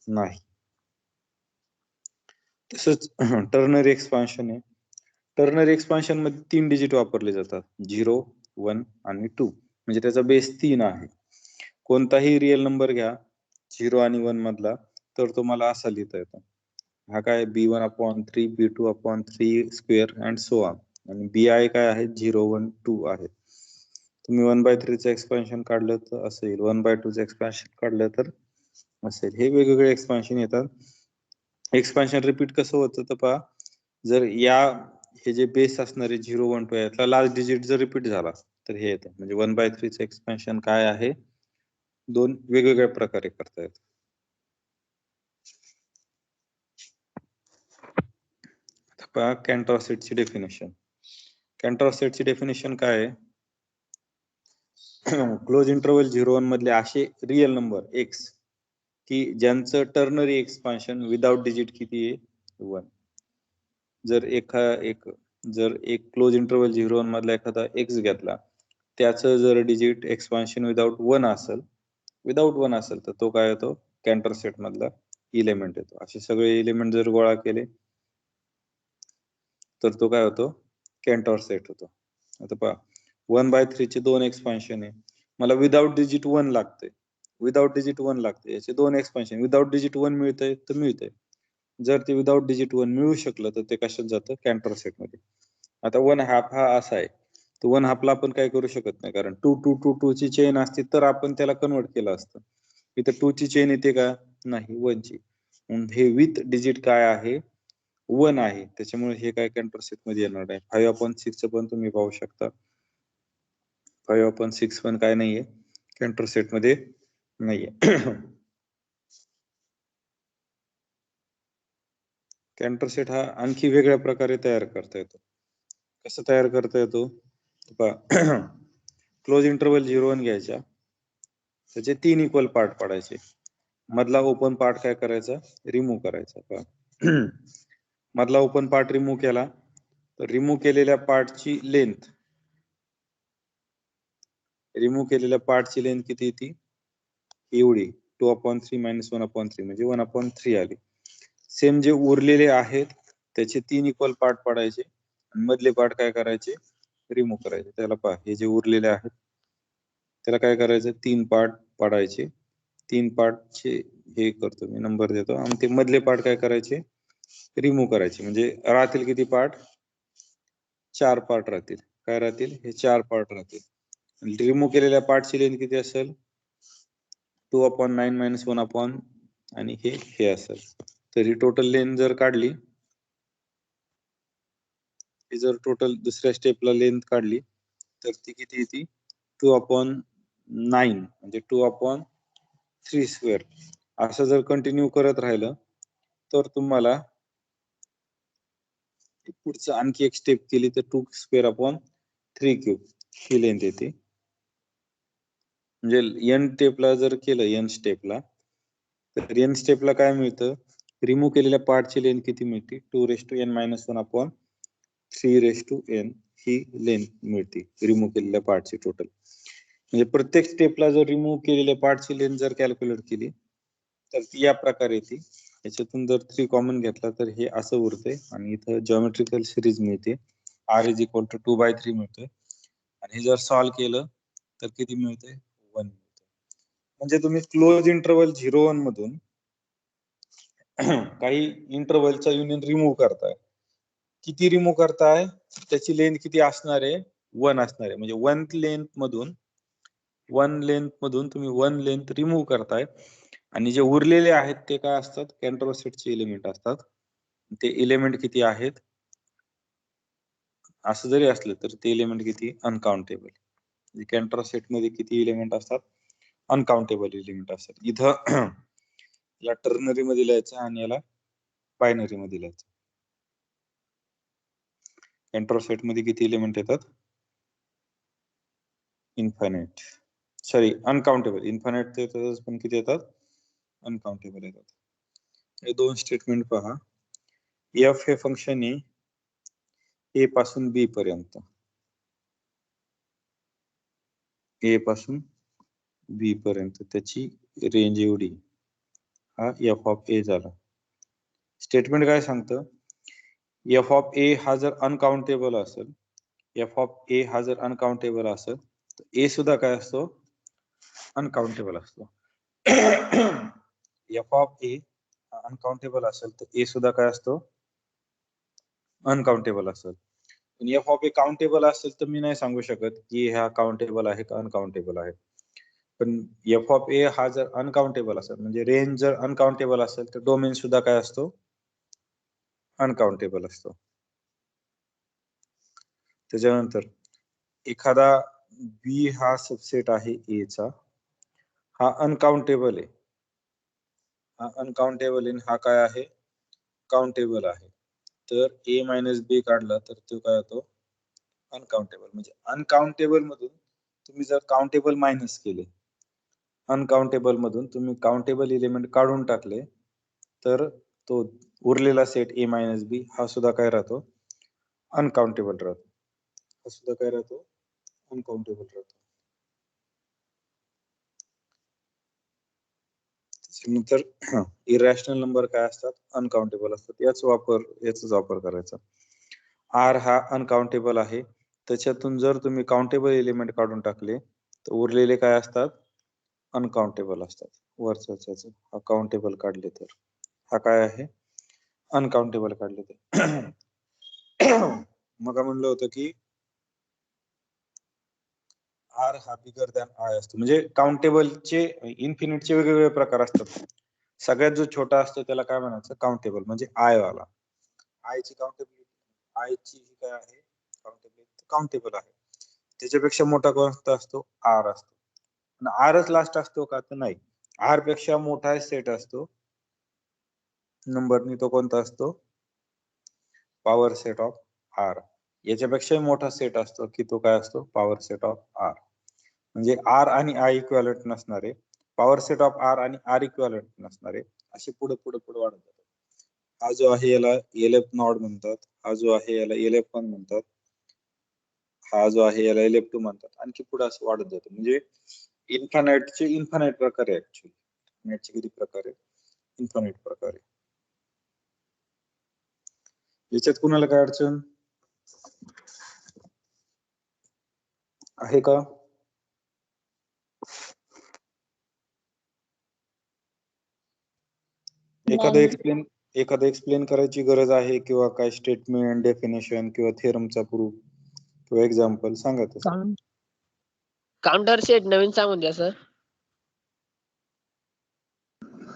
नाही. तसंच टर्नरी एक्सपान्शन आहे. टर्नरी एक्सपान्शन मध्ये 3 डिजिट वापरले जातात 0, 1 आणि 2 म्हणजे त्याचा बेस 3 आहे. कोणताही रिअल नंबर घ्या 0 आणि 1 मधला तर तुम्हाला असा लिहिता येतो. हा काय b1/3 b2/3 square and so on आणि bi काय आहे 0, 1, 2 आहे. तुम्ही 1/3 चं एक्सपान्शन काढलं तर असं येईल 1/2 चं एक्सपान्शन काढलं तर असेल. हे वेगवेगळे एक्सपान्शन येतात. एक्सपान्शन रिपीट कसं होतं तर पहा जर या हे जे बेस असणारे 0, 1, 2 यातला लास्ट डिजिट जर रिपीट झाला तर हे येतं. म्हणजे 1/3 चं एक्सपान्शन काय आहे दोन वेगवेगळ्या प्रकारे करता येतं. पहा कॅन्टॉर सेटची डेफिनेशन. कॅन्टॉर सेटची डेफिनेशन काय आहे क्लोज इंटरवल 0-1 मधले असे रिअल नंबर x की ज्यांचं टर्नरी एक्सपान्शन विदाउट डिजिट किती आहे 1. जर एक क्लोज इंटरवल 0-1 मधला एखादा x घेतला, त्याचं जर डिजिट एक्सपान्शन विदाउट 1 असेल तर तो काय येतो कॅन्टर सेट मधला इलेमेंट येतो. असे सगळे इलेमेंट जर गोळा केले तर तो काय होतो कॅन्टर सेट होतो. आता पहा 1/3 चे 2 एक्सपान्शन आहे, मला विदाउट डिजिट 1 लागतंय, याचे 2 एक्सपान्शन विदाउट डिजिट 1 मिळतंय तर मिळतंय. जर ते विदाउट डिजिट 1 मिळू शकलं तर ते कशात जातं कॅन्टर सेट मध्ये. आता 1/2 हा असा आहे, तर 1/2 ला आपण काय करू शकत नाही, कारण 2 2 2 2 ची चेन असती तर आपण त्याला कन्वर्ट केलं असतं. इथं 2 ची चेन येते का नाही, 1 ची. हे विथ डिजिट काय आहे 1 आहे, त्याच्यामुळे हे काय कॅन्टर सेट मध्ये येणार नाही. 5/6 पण तुम्ही पाहू शकता, 5/6 पण काय नाहीये कॅन्टर सेट मध्ये नाहीये. कॅन्टर सेट हा आणखी वेगळ्या प्रकारे तयार करता येतो. कसं तयार करता येतो पहा, क्लोज इंटरवल 0-1 घ्यायचा, त्याचे 3 इक्वल पार्ट पाडायचे, मधला ओपन पार्ट काय करायचा रिमूव्ह करायचा. पहा मधला ओपन पार्ट रिमूव्ह केला तर रिमूव्ह केलेल्या पार्टची लेंथ किती येते एवढी 2/3 - 1/3 म्हणजे 1/3 आली. सेम जे उरलेले आहेत त्याचे 3 इक्वल पार्ट पाडायचे आणि मधले पार्ट काय करायचे रिमूव्ह करायचे. त्याला पहा हे जे उरलेले आहेत त्याला काय करायचं 3 पार्ट पाडायचे, 3 पार्टचे हे करतो मी नंबर देतो, आणि ते मधले पार्ट काय करायचे रिमूव्ह करायचे. म्हणजे राहतील किती पार्ट 4 पार्ट राहतील. काय राहतील हे 4 पार्ट राहतील. रिमूव्ह केलेल्या पार्टची लेंथ किती असेल 2/9 - 1 आणि हे असेल. तर ही टोटल लेंथ जर काढली, ही जर टोटल दुसऱ्या स्टेपला लेंथ काढली तर ती किती येते 2/9 म्हणजे 2/3 स्क्वेअर. असं जर कंटिन्यू करत राहिलं तर तुम्हाला पुढचं आणखी एक स्टेप केली तर 2 स्क्वेअर अपॉन 3 क्यूब ही लेंथ येते. म्हणजे n स्टेपला जर केलं n स्टेपला तर n स्टेपला काय मिळतं रिमूव्ह केलेल्या पार्टची लेंथ किती मिळते 2n - 1 3n ही लेंथ मिळते रिमूव्ह केलेल्या पार्टची टोटल. म्हणजे प्रत्येक स्टेपला जर रिमूव्ह केलेल्या पार्टची लेंथ जर कॅल्क्युलेट केली तर ती या प्रकारे येते. याच्यातून जर 3 कॉमन घेतला तर हे असं उरते आणि इथं जॉमेट्रिकल सिरीज मिळते r = 2/3 मिळते, आणि हे जर सॉल्व्ह केलं तर किती मिळते 1 मिळते. म्हणजे तुम्ही क्लोज इंटरवल 0-1 मधून काही इंटरवलचा युनियन रिमूव्ह करताय. किती रिमूव्ह करताय त्याची लेंथ किती असणार आहे 1 असणार आहे. म्हणजे 1 लेंथ मधून तुम्ही 1 लेंथ रिमूव्ह करताय, आणि जे उरलेले आहेत ते काय असतात कॅन्टर सेटचे एलिमेंट असतात. ते एलिमेंट किती आहेत असं जरी असलं तर ते एलिमेंट किती अनकाउंटेबल. कॅन्टर सेट मध्ये किती एलिमेंट असतात अनकाउंटेबल एलिमेंट असतात. इथं या टर्नरी मध्ये लिहायचं आणि याला बायनरी मध्ये लिहायचं. कॅन्टर सेट मध्ये किती एलिमेंट येतात इन्फायनाइट, सॉरी अनकाउंटेबल. इन्फायनाइट ते येतात पण किती येतात अनकाउंटेबल येतात. हे दोन स्टेटमेंट पहा. f हे फंक्शन आहे a पासून b पर्यंत, a पासून b पर्यंत त्याची रेंज एवढी, हा f ऑफ a झाला. स्टेटमेंट काय सांगतं f ऑफ a हा जर अनकाउंटेबल असेल, f ऑफ a हा जर अनकाउंटेबल असेल तर a सुद्धा काय असतो अनकाउंटेबल असतो. f ऑफ a अनकाउंटेबल असेल तर a सुद्धा काय असतो अनकाउंटेबल असेल. पण f ऑफ a काउंटेबल असेल तर मी नाही सांगू शकत की हा काउंटेबल आहे का अनकाउंटेबल आहे. पण f ऑफ a हा जर अनकाउंटेबल असेल म्हणजे रेंज जर अनकाउंटेबल असेल तर डोमेन सुद्धा काय असतो अनकाउंटेबल असतो. त्याच्यानंतर एखादा b हा सबसेट आहे a चा, हा अनकाउंटेबल आहे, हा अनकाउंटेबल आहे, हा काय आहे काउंटेबल आहे. तर a मायनस b काढला तर तो काय होतो अनकाउंटेबल. म्हणजे अनकाउंटेबल मधून तुम्ही जर काउंटेबल मायनस केले अनकाउंटेबल मधून तुम्ही काउंटेबल एलिमेंट काढून टाकले तर तो उरलेला सेट ए मायनस बी हा सुद्धा काय राहतो, अनकाउंटेबल राहतो. हा सुद्धा काय राहतो, अनकाउंटेबल राहतो. त्याच्यानंतर इरॅशनल नंबर काय असतात, अनकाउंटेबल असतात. याचाच वापर करायचा. आर हा अनकाउंटेबल आहे, त्याच्यातून जर तुम्ही काउंटेबल एलिमेंट काढून टाकले तर उरलेले काय असतात, अनकाउंटेबल असतात. वरचा हा काउंटेबल काढले तर हा काय आहे, अनकाउंटेबल काढले तर. मग म्हणलं होतं की आर हा बिगर दॅन आय असतो. म्हणजे काउंटेबलचे इन्फिनिटचे वेगवेगळे प्रकार असतात. सगळ्यात जो छोटा असतो त्याला काय म्हणायचं, काउंटेबल. म्हणजे आय वाला. आयची काउंटेबिलिटी, आयची ही काय आहे, काउंटेबिलिटी काउंटेबल आहे. त्याच्यापेक्षा मोठा कोणता असतो, आर असतो. आरच लास्ट असतो का, तर नाही. आर पेक्षा मोठा सेट असतो नंबरनी, तो कोणता असतो, पॉवर सेट ऑफ आर. याच्यापेक्षा मोठा सेट असतो की तो काय असतो, पॉवर सेट ऑफ आर. म्हणजे आर आणि आय इक्विव्हॅलेंट नसणारे, पॉवर सेट ऑफ आर आणि आर इक्विव्हॅलेंट नसणारे, असे पुढे पुढे पुढे वाढत जातात. हा जो आहे याला एलएफ नॉड म्हणतात, हा जो आहे याला एलएफ 1 म्हणतात, हा जो आहे याला एलएफ 2 म्हणतात. आणखी पुढे असं वाढत जातं. म्हणजे इन्फानाइट प्रकार आहे. ऍक्च्युअली नेटचे किती प्रकार आहे, इन्फानाइट प्रकार आहे. याच्यात कुणाला काय अडचण आहे का? एखादं एक्सप्लेन करायची गरज आहे, किंवा काय स्टेटमेंट, डेफिनेशन किंवा थेरमचा प्रूफ किंवा एक्झाम्पल सांगा तसं. काउंटर सेट नवीन सांगून द्या सर.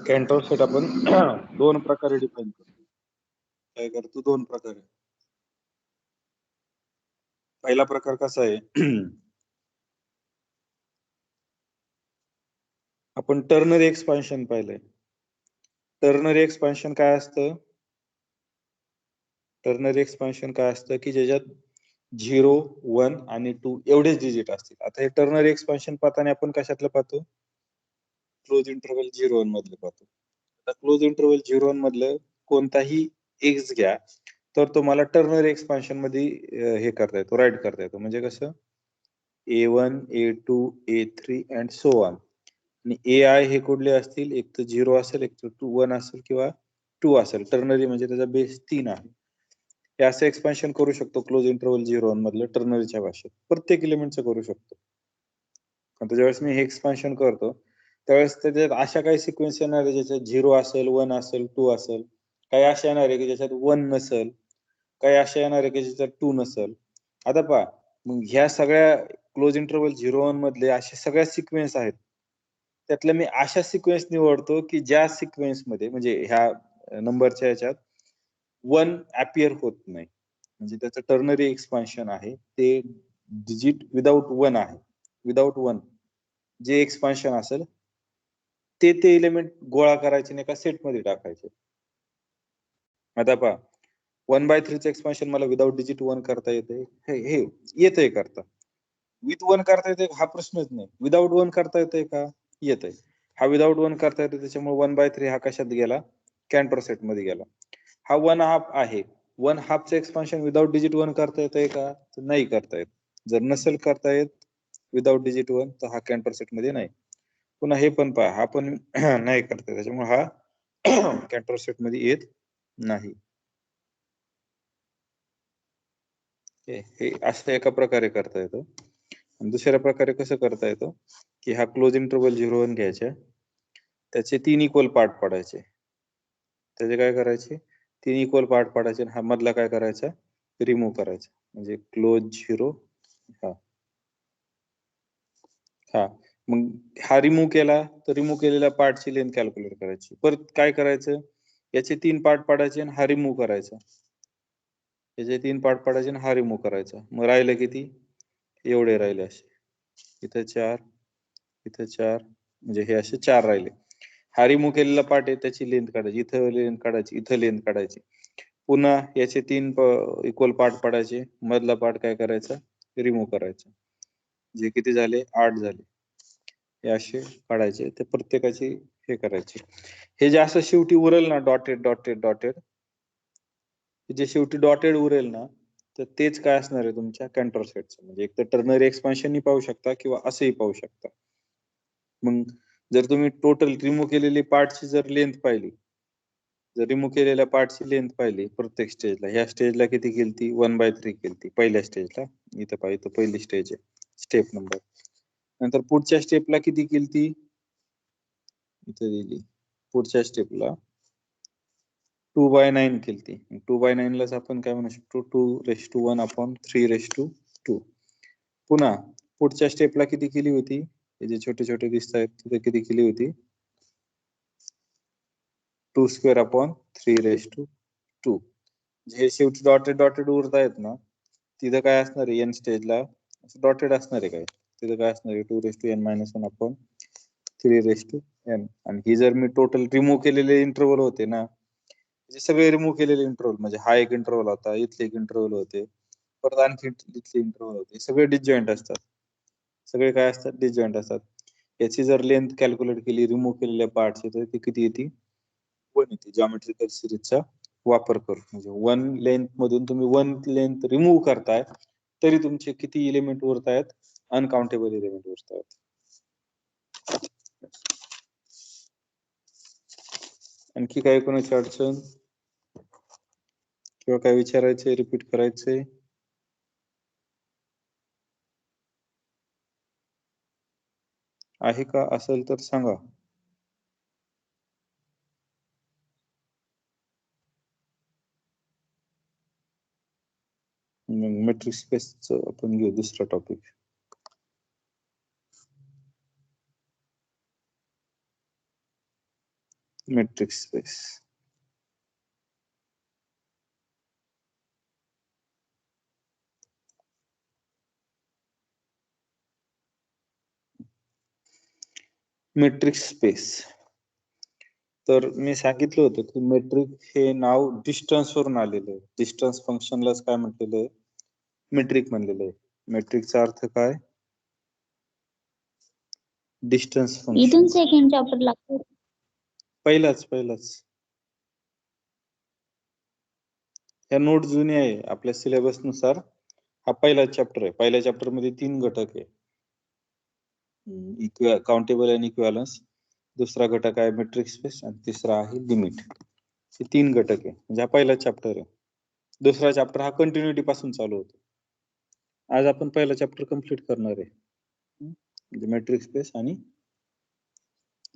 कॅन्टर सेट आपण दोन प्रकारे डिफाइन करतो. काय करतो, दोन प्रकारे. पहिला प्रकार कसा आहे, आपण टर्नरी एक्सपान्शन पाहिलंय. टर्नरी एक्सपान्शन काय असतं, टर्नरी एक्सपान्शन काय असतं की ज्याच्यात 0, 1 आणि 2 एवढेच डिजिट असतील. आता हे टर्नरी एक्सपान्शन पाहताना आपण कशातलं पाहतो, क्लोज इंटरव्हल 0 मधलं पाहतो. आता क्लोज इंटरव्हल 0 मधलं कोणताही एक्स घ्या तर तुम्हाला टर्नरी एक्सपान्शन मध्ये हे करता येतो, राईट करता येतो. म्हणजे कसं, A1, A2, A3 and so on. आणि AI हे कुठले असतील, एक तर 0 असेल, एक तर 1 असेल किंवा 2 असेल. टर्नरी म्हणजे त्याचा बेस 3 आहे. हे असं एक्सपान्शन करू शकतो क्लोज इंटरव्हल 0 मधलं टर्नरीच्या भाषेत. प्रत्येक एलिमेंटचं करू शकतो. आता ज्यावेळेस मी हे एक्सपान्शन करतो त्यावेळेस त्याच्यात अशा काही सिक्वेन्स येणार आहे ज्याच्यात 0 असेल, 1 असेल, 2 असेल. काही अशा येणार आहे की ज्याच्यात 1 नसेल, काही अशा येणार आहे की ज्याच्यात 2 नसेल. आता पहा, मग ह्या सगळ्या क्लोज इंटरव्हल 0 मधले अशा सगळ्या सिक्वेन्स आहेत, त्यातल्या मी अशा सिक्वेन्स निवडतो की ज्या सिक्वेन्स मध्ये, म्हणजे ह्या नंबरच्या याच्यात 1 अपियर होत नाही. म्हणजे त्याचं टर्नरी एक्सपान्शन आहे ते डिजिट विदाउट 1 आहे. विदाउट 1 जे एक्सपान्शन असेल ते एलिमेंट गोळा करायचे आणि एका सेट मध्ये टाकायचे. आता पहा, 1/3 एक्सपान्शन मला विदाउट डिजिट 1 करता येते, हे येतंय करता. विथ 1 करता येते हा प्रश्नच नाही. विदाउट 1 करता येते का, येतंय. हा विदाउट 1 करता येते, त्याच्यामुळे 1/3 हा कशात गेला, कॅन्टर सेट मध्ये गेला. हा 1/2 आहे. 1/2चं एक्सपान्शन विदाउट डिजिट 1 करता येतंय का, तर नाही करता येत. जर नसेल करता येत विदाउट डिजिट 1 तर हा कॅन्टर सेट मध्ये नाही. पुन्हा हे पण पहा, हा पण नाही करता, त्याच्यामुळे हा कॅन्टर सेट मध्ये येत नाही. हे असं एका प्रकारे करता येतं. आणि दुसऱ्या प्रकारे कसं करता येतं की हा क्लोज इंटरव्हल 0-1 घ्यायचा, त्याचे 3 इक्वल पार्ट पाडायचे. त्याचे काय करायचे, 3 इक्वल पार्ट पाडायचे आणि हा मधला काय करायचा, रिमूव्ह करायचा. म्हणजे क्लोज 0 हा मग हा रिमूव्ह केला तर रिमूव्ह केलेल्या पार्टची लेंथ कॅल्क्युलेट करायची. परत काय करायचं, याचे 3 पार्ट पाडायचे आणि हा रिमूव्ह करायचा. याचे 3 पार्ट पाडायचे आणि हा रिमूव्ह करायचा. मग राहिले किती, एवढे राहिले असे. इथं 4, इथं 4, म्हणजे हे असे 4 राहिले. हा रिमूव्ह केलेला पार्ट आहे त्याची लेंथ काढायची, इथं लेंथ काढायची, इथं लेंथ काढायची. पुन्हा याचे 3 इक्वल पार्ट पाडायचे, मधला पार्ट काय करायचा, रिमूव्ह करायचा. जे किती झाले, 8 झाले. हे असे काढायचे, ते प्रत्येकाची हे करायचे. हे जे असं शेवटी उरेल ना डॉटेड डॉटेड डॉटेड, जे शेवटी डॉटेड उरेल ना, तर तेच काय असणार आहे तुमच्या कंट्रोल सेटचं. म्हणजे एक तर टर्नरी एक्सपान्शन पाहू शकता किंवा असंही पाहू शकता. मग जर तुम्ही टोटल रिमूव्ह केलेली पार्टची जर लेंथ पाहिली, जर रिमूव्ह केलेल्या पार्टची लेंथ पाहिली प्रत्येक स्टेजला, ह्या स्टेजला किती केलती 1/3 केलती पहिल्या स्टेजला. इथं पाहिजे तर पहिली स्टेज आहे, स्टेप नंबर. नंतर पुढच्या स्टेपला किती केलती, इथे दिली, पुढच्या स्टेपला 2/9 केलती. 2/9 लाच आपण काय म्हणू शकतो, 2⁻1/3⁴. पुन्हा पुढच्या स्टेपला किती केली होती, हे जे छोटे छोटे दिसत आहेत तिथे किती केली होती, 2²/3⁴. जे शेवटी डॉटेड डॉटेड उरत आहेत ना, तिथं काय असणार आहे एन स्टेजला डॉटेड असणार आहे, काय तिथं काय असणार आहे 2n-1/3⁴. आणि ही जर मी टोटल रिमूव्ह केलेले इंटरवल होते ना, सगळे रिमूव्ह केलेले इंटरवल, म्हणजे हा एक इंटरवल होता, इथले एक इंटरवल होते, परत आणखी इथले इंटरवल होते, सगळे डिसजॉईंट असतात. सगळे काय असतात, डिसजॉईंट असतात. याची जर लेंथ कॅल्क्युलेट केली रिमूव्ह केलेल्या पार्टची, तर ती किती येते, 1 येते. जॉमेट्रिकल सिरीजचा वापर करून, म्हणजे 1 लेंथ मधून तुम्ही 1 लेंथ रिमूव्ह करताय तरी तुमचे किती एलिमेंट उरतायत, अनकाउंटेबल एलिमेंट उरतायत. आणखी काही कोणाची अडचण किंवा काय विचारायचंय, रिपीट करायचंय? आहे का? असेल तर सांगा. मेट्रिक स्पेसचं आपण घेऊ दुसरा topic. Metric space. Metric space, तर मी सांगितलं होतं की मेट्रिक हे नाव डिस्टन्स वरून आलेलं आहे. डिस्टन्स फंक्शनलाच काय म्हटलेलं आहे, मेट्रिक म्हणलेलं आहे. मेट्रिकचा अर्थ काय, डिस्टन्स फंक्शन. इथून सेकंड चॅप्टर लागतो, पहिलाच ह्या नोट जुनी आहे, आपल्या सिलेबस नुसार हा पहिला चॅप्टर आहे. पहिल्या चॅप्टर मध्ये 3 घटक आहे, काउंटेबल आणि इक्विव्हॅलन्स, दुसरा घटक आहे मेट्रिक स्पेस आणि तिसरा आहे लिमिट. हे 3 घटक आहे, म्हणजे हा पहिला चॅप्टर आहे. दुसरा चॅप्टर हा कंटिन्युटी पासून चालू होतो. आज आपण पहिला चॅप्टर कंप्लीट करणार आहे, म्हणजे मेट्रिक स्पेस आणि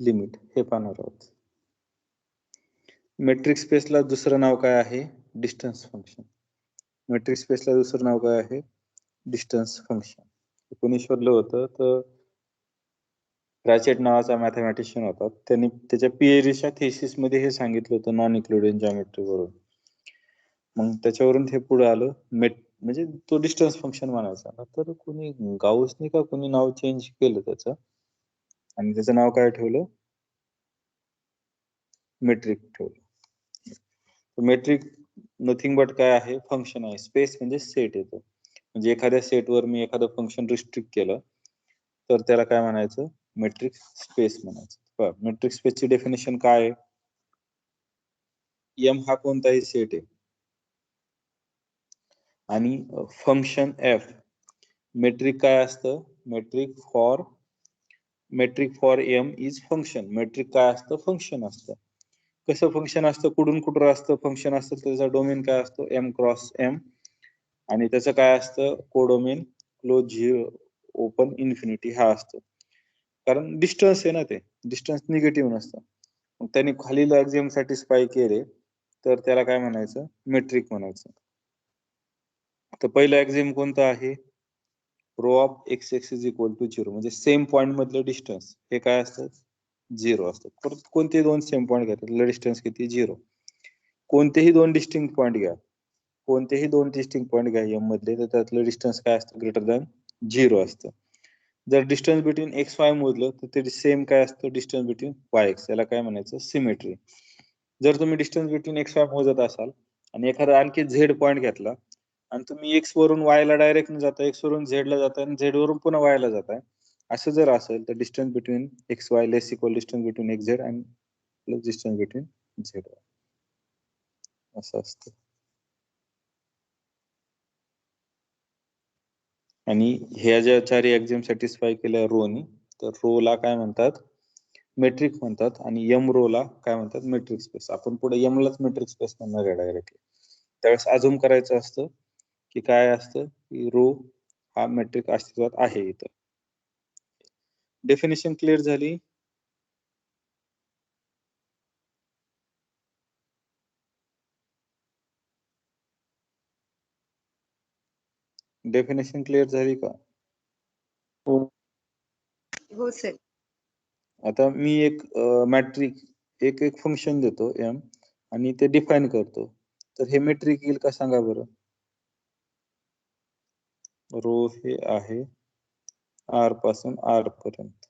लिमिट हे पाहणार आहोत. मेट्रिक स्पेसला दुसरं नाव काय आहे, डिस्टन्स फंक्शन. मेट्रिक स्पेसला दुसरं नाव काय आहे, डिस्टन्स फंक्शन. कोणी शोधलं होतं, तर रॅचेट नावाचा मॅथमॅटिशियन होता, त्यांनी त्याच्या पीएचडीच्या थेसिस मध्ये हे सांगितलं होतं नॉन इक्लुडियन जॉमेट्री वरून. मग त्याच्यावरून हे पुढे आलं, म्हणजे तो डिस्टन्स फंक्शन म्हणायचा. तर कोणी गाऊसने का कोणी नाव चेंज केलं त्याचं, आणि त्याचं नाव काय ठेवलं, मेट्रिक ठेवलं. मेट्रिक नथिंग बट काय आहे, फंक्शन आहे. स्पेस म्हणजे सेट येतो, म्हणजे एखाद्या सेटवर मी एखादं फंक्शन रिस्ट्रिक्ट केलं तर त्याला काय म्हणायचं, मेट्रिक स्पेस म्हणायचं. मेट्रिक स्पेसची डेफिनेशन काय आहे, एम हा कोणताही सेट आहे आणि फंक्शन एफ, मेट्रिक काय असतं, metric for M is function. Metric काय असतं, फंक्शन असतं. कसं फंक्शन असतं, कुठून कुठं असतं फंक्शन असतं, त्याचा डोमेन काय असतो, एम क्रॉस एम, आणि त्याचं काय असतं, कोडोमेन क्लोज 0 ओपन इन्फिनिटी हा असतो. कारण डिस्टन्स आहे ना, ते डिस्टन्स निगेटिव्ह नसतं. मग त्यांनी खालील एक्झाम सॅटिस्फाय केले तर त्याला काय म्हणायचं, मेट्रिक म्हणायचं. तर पहिलं एक्झाम कोणतं आहे, rho of x x is equal to 0, म्हणजे सेम पॉइंट मधलं डिस्टन्स हे काय असतं, 0 असतं. परत कोणते दोन सेम पॉइंट घ्या, त्यातलं डिस्टन्स किती, 0. कोणतेही दोन डिस्टिंक्ट पॉइंट घ्या, एम मधले, तर त्यातलं डिस्टन्स काय असतं, ग्रेटर दॅन 0 असतं. जर डिस्टन्स बिटवीन एक्स वाय मोजलं तर ते सेम काय असतं, डिस्टन्स बिटवीन वाय एक्स, याला काय म्हणायचं, सिमेट्री. जर तुम्ही डिस्टन्स बिटवीन एक्स वाय मोजत असाल आणि एखादा आणखी झेड पॉइंट घेतला आणि तुम्ही एक्स वरून वाय ला डायरेक्ट न जाता एक्स वरून झेड ला जाताय आणि झेड वरून पुन्हा वाय ला जाताय, असं जर असेल तर distance between x Y less equal distance between x Z and plus distance between Z Y असं असतं. आणि ह्या ज्या चारही एक्झाम सॅटिस्फाय केल्या रोनी, तर रो ला काय म्हणतात, मेट्रिक म्हणतात, आणि एम रो ला काय म्हणतात, मेट्रिक स्पेस. आपण पुढे एम लाच मेट्रिक स्पेस म्हणणार आहे डायरेक्टली. त्यावेळेस अजून करायचं असतं की काय असतं की रो हा मेट्रिक अस्तित्वात आहे इथं. डेफिनेशन क्लिअर झाली. डेफिनेशन क्लिअर झाली का? हो सर. आता मी एक मॅट्रिक एक फंक्शन देतो एम आणि ते डिफाइन करतो, तर हे मेट्रिक येईल का सांगा बरं. रो हे आहे आर पासून आर पर्यंत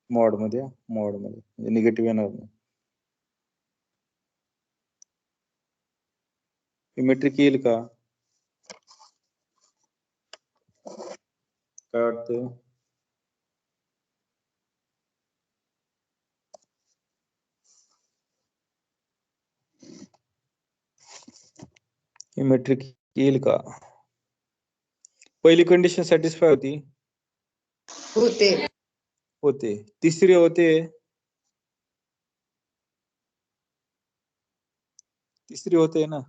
मॉड मध्ये म्हणजे निगेटिव्ह येणार नाही. हे मेट्रिक येईल का? काय वाटतं? ही मेट्रिक येईल का? पहिली कंडिशन सॅटिस्फाय होती, होते. तिसरी होते, तिसरी होते ना,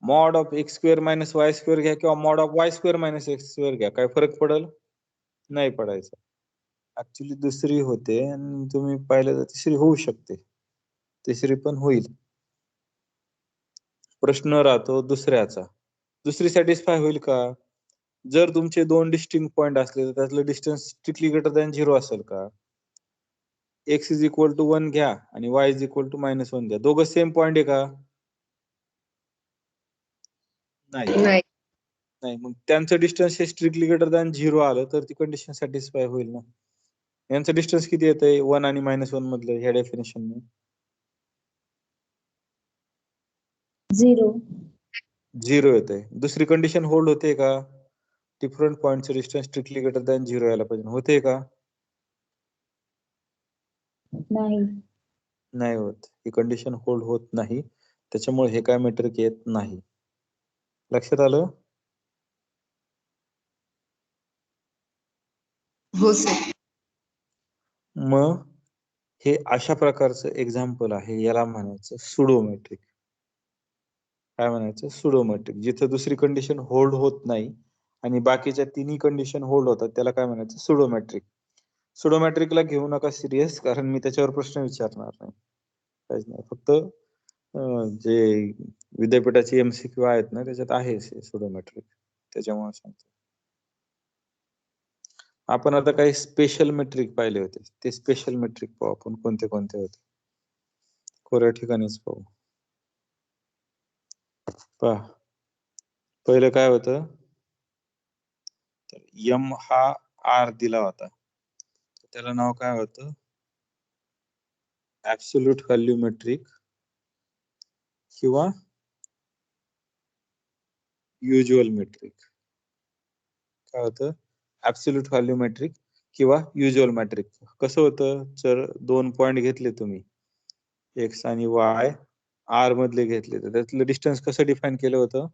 mod of x square minus Y square घ्या किंवा mod of Y square minus x square घ्या, काय फरक पडेल? नाही पडायचा. ऍक्च्युली दुसरी होते आणि तुम्ही पाहिलं तर तिसरी होऊ शकते, तिसरी पण होईल. प्रश्न राहतो दुसऱ्याचा, दुसरी सॅटिस्फाय होईल का? जर तुमचे दोन डिस्टिंक्ट पॉइंट असले तर त्यातलं डिस्टन्स स्ट्रिक्टली ग्रेटर दॅन 0 असेल का? x इज इक्वल टू 1 घ्या आणि y इज इक्वल टू -1 घ्या, दोघं सेम पॉइंट आहे का? नाही. मग त्यांचं डिस्टन्स हे स्ट्रिक्टली ग्रेटर दॅन 0 आलं तर ती कंडिशन सॅटिस्फाय होईल ना. यांचं डिस्टन्स किती येतंय 1 आणि -1 मधलं ह्या डेफिनेशन ने? 0 येतंय. दुसरी कंडिशन होल्ड होते का? डिफरंट पॉइंटचं डिस्टन्स स्ट्रिक्टली ग्रेटर दॅन 0 यायला पाहिजे, होते का? नाही होत. ही कंडिशन होल्ड होत नाही, त्याच्यामुळे हे काय मेट्रिक येत नाही. लक्षात आलं? हो सर. मग हे अशा प्रकारचं एक्झाम्पल आहे, याला म्हणायचं सुडोमेट्रिक. काय म्हणायचं? सुडोमेट्रिक. जिथं दुसरी कंडिशन होल्ड होत नाही आणि बाकीच्या तिन्ही कंडिशन होल्ड होतात, त्याला काय म्हणायचं? सुडोमेट्रिक. सुडोमेट्रिकला घेऊ नका सिरियस, कारण मी त्याच्यावर प्रश्न विचारणार नाही, काहीच नाही. फक्त जे विद्यापीठाचे MCQ आहेत ना, त्याच्यात आहे सुडोमेट्रिक, त्याच्यामुळे सांगतो. आपण आता काही स्पेशल मेट्रिक पाहिले होते, ते स्पेशल मेट्रिक पाहू आपण, कोणते कोणते होते. कोऱ्या ठिकाणीच पाहू. पहा, पहिलं काय होतं, तर एम हा आर दिला होता, त्याला नाव काय होतं? ऍब्सोल्यूट व्हॅल्यू मेट्रिक किंवा युज्युअल मेट्रिक. काय होतं? ऍब्सोल्यूट व्हॅल्यू मेट्रिक किंवा युज्युअल मेट्रिक. कसं होतं, जर दोन पॉइंट घेतले तुम्ही, एक्स आणि वाय आर मधले घेतले, तर त्यातलं डिस्टन्स कसं डिफाइन केलं होतं?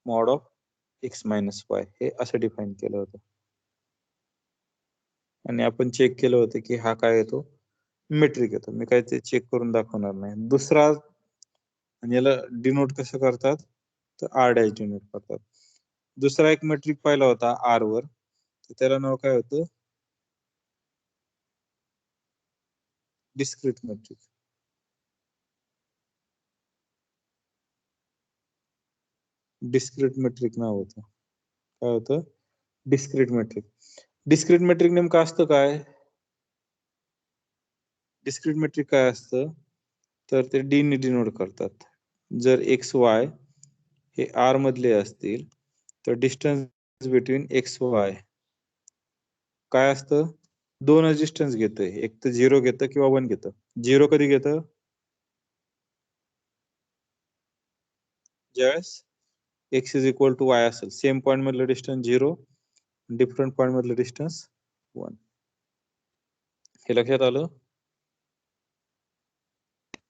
Mod of x minus Y, हे असं डिफाइन केलं होतं. आणि आपण चेक केलं होतं की हा काय येतो? मेट्रिक येतो. मी काय ते चेक करून दाखवणार नाही. दुसरा, आणि याला डिनोट कसं करतात, तर आर डॅश डिनोट करतात. दुसरा एक मेट्रिक पाहिला होता आर वर, तर त्याला नाव काय होतं? Discrete metric. डिस्क्रीट मेट्रिक नाव होतं. काय होतं? Discrete metric. डिस्क्रीट मेट्रिक नेमकं असतं काय? डिस्क्रीट मेट्रिक काय असतं, तर ते डी ने डिनोट करतात. जर एक्स वाय हे आर मधले असतील तर डिस्टन्स बिटवीन एक्स वाय काय असतं? दोनच डिस्टन्स घेतोय, एक तर 0 घेतं किंवा 1 घेतं. 0 कधी घेतं? ज्यावेळेस x is equal to y असेल, सेम पॉईंट मधलं डिस्टन्स 0, डिफरंट पॉईंट मधलं डिस्टन्स 1. हे लक्षात आलं?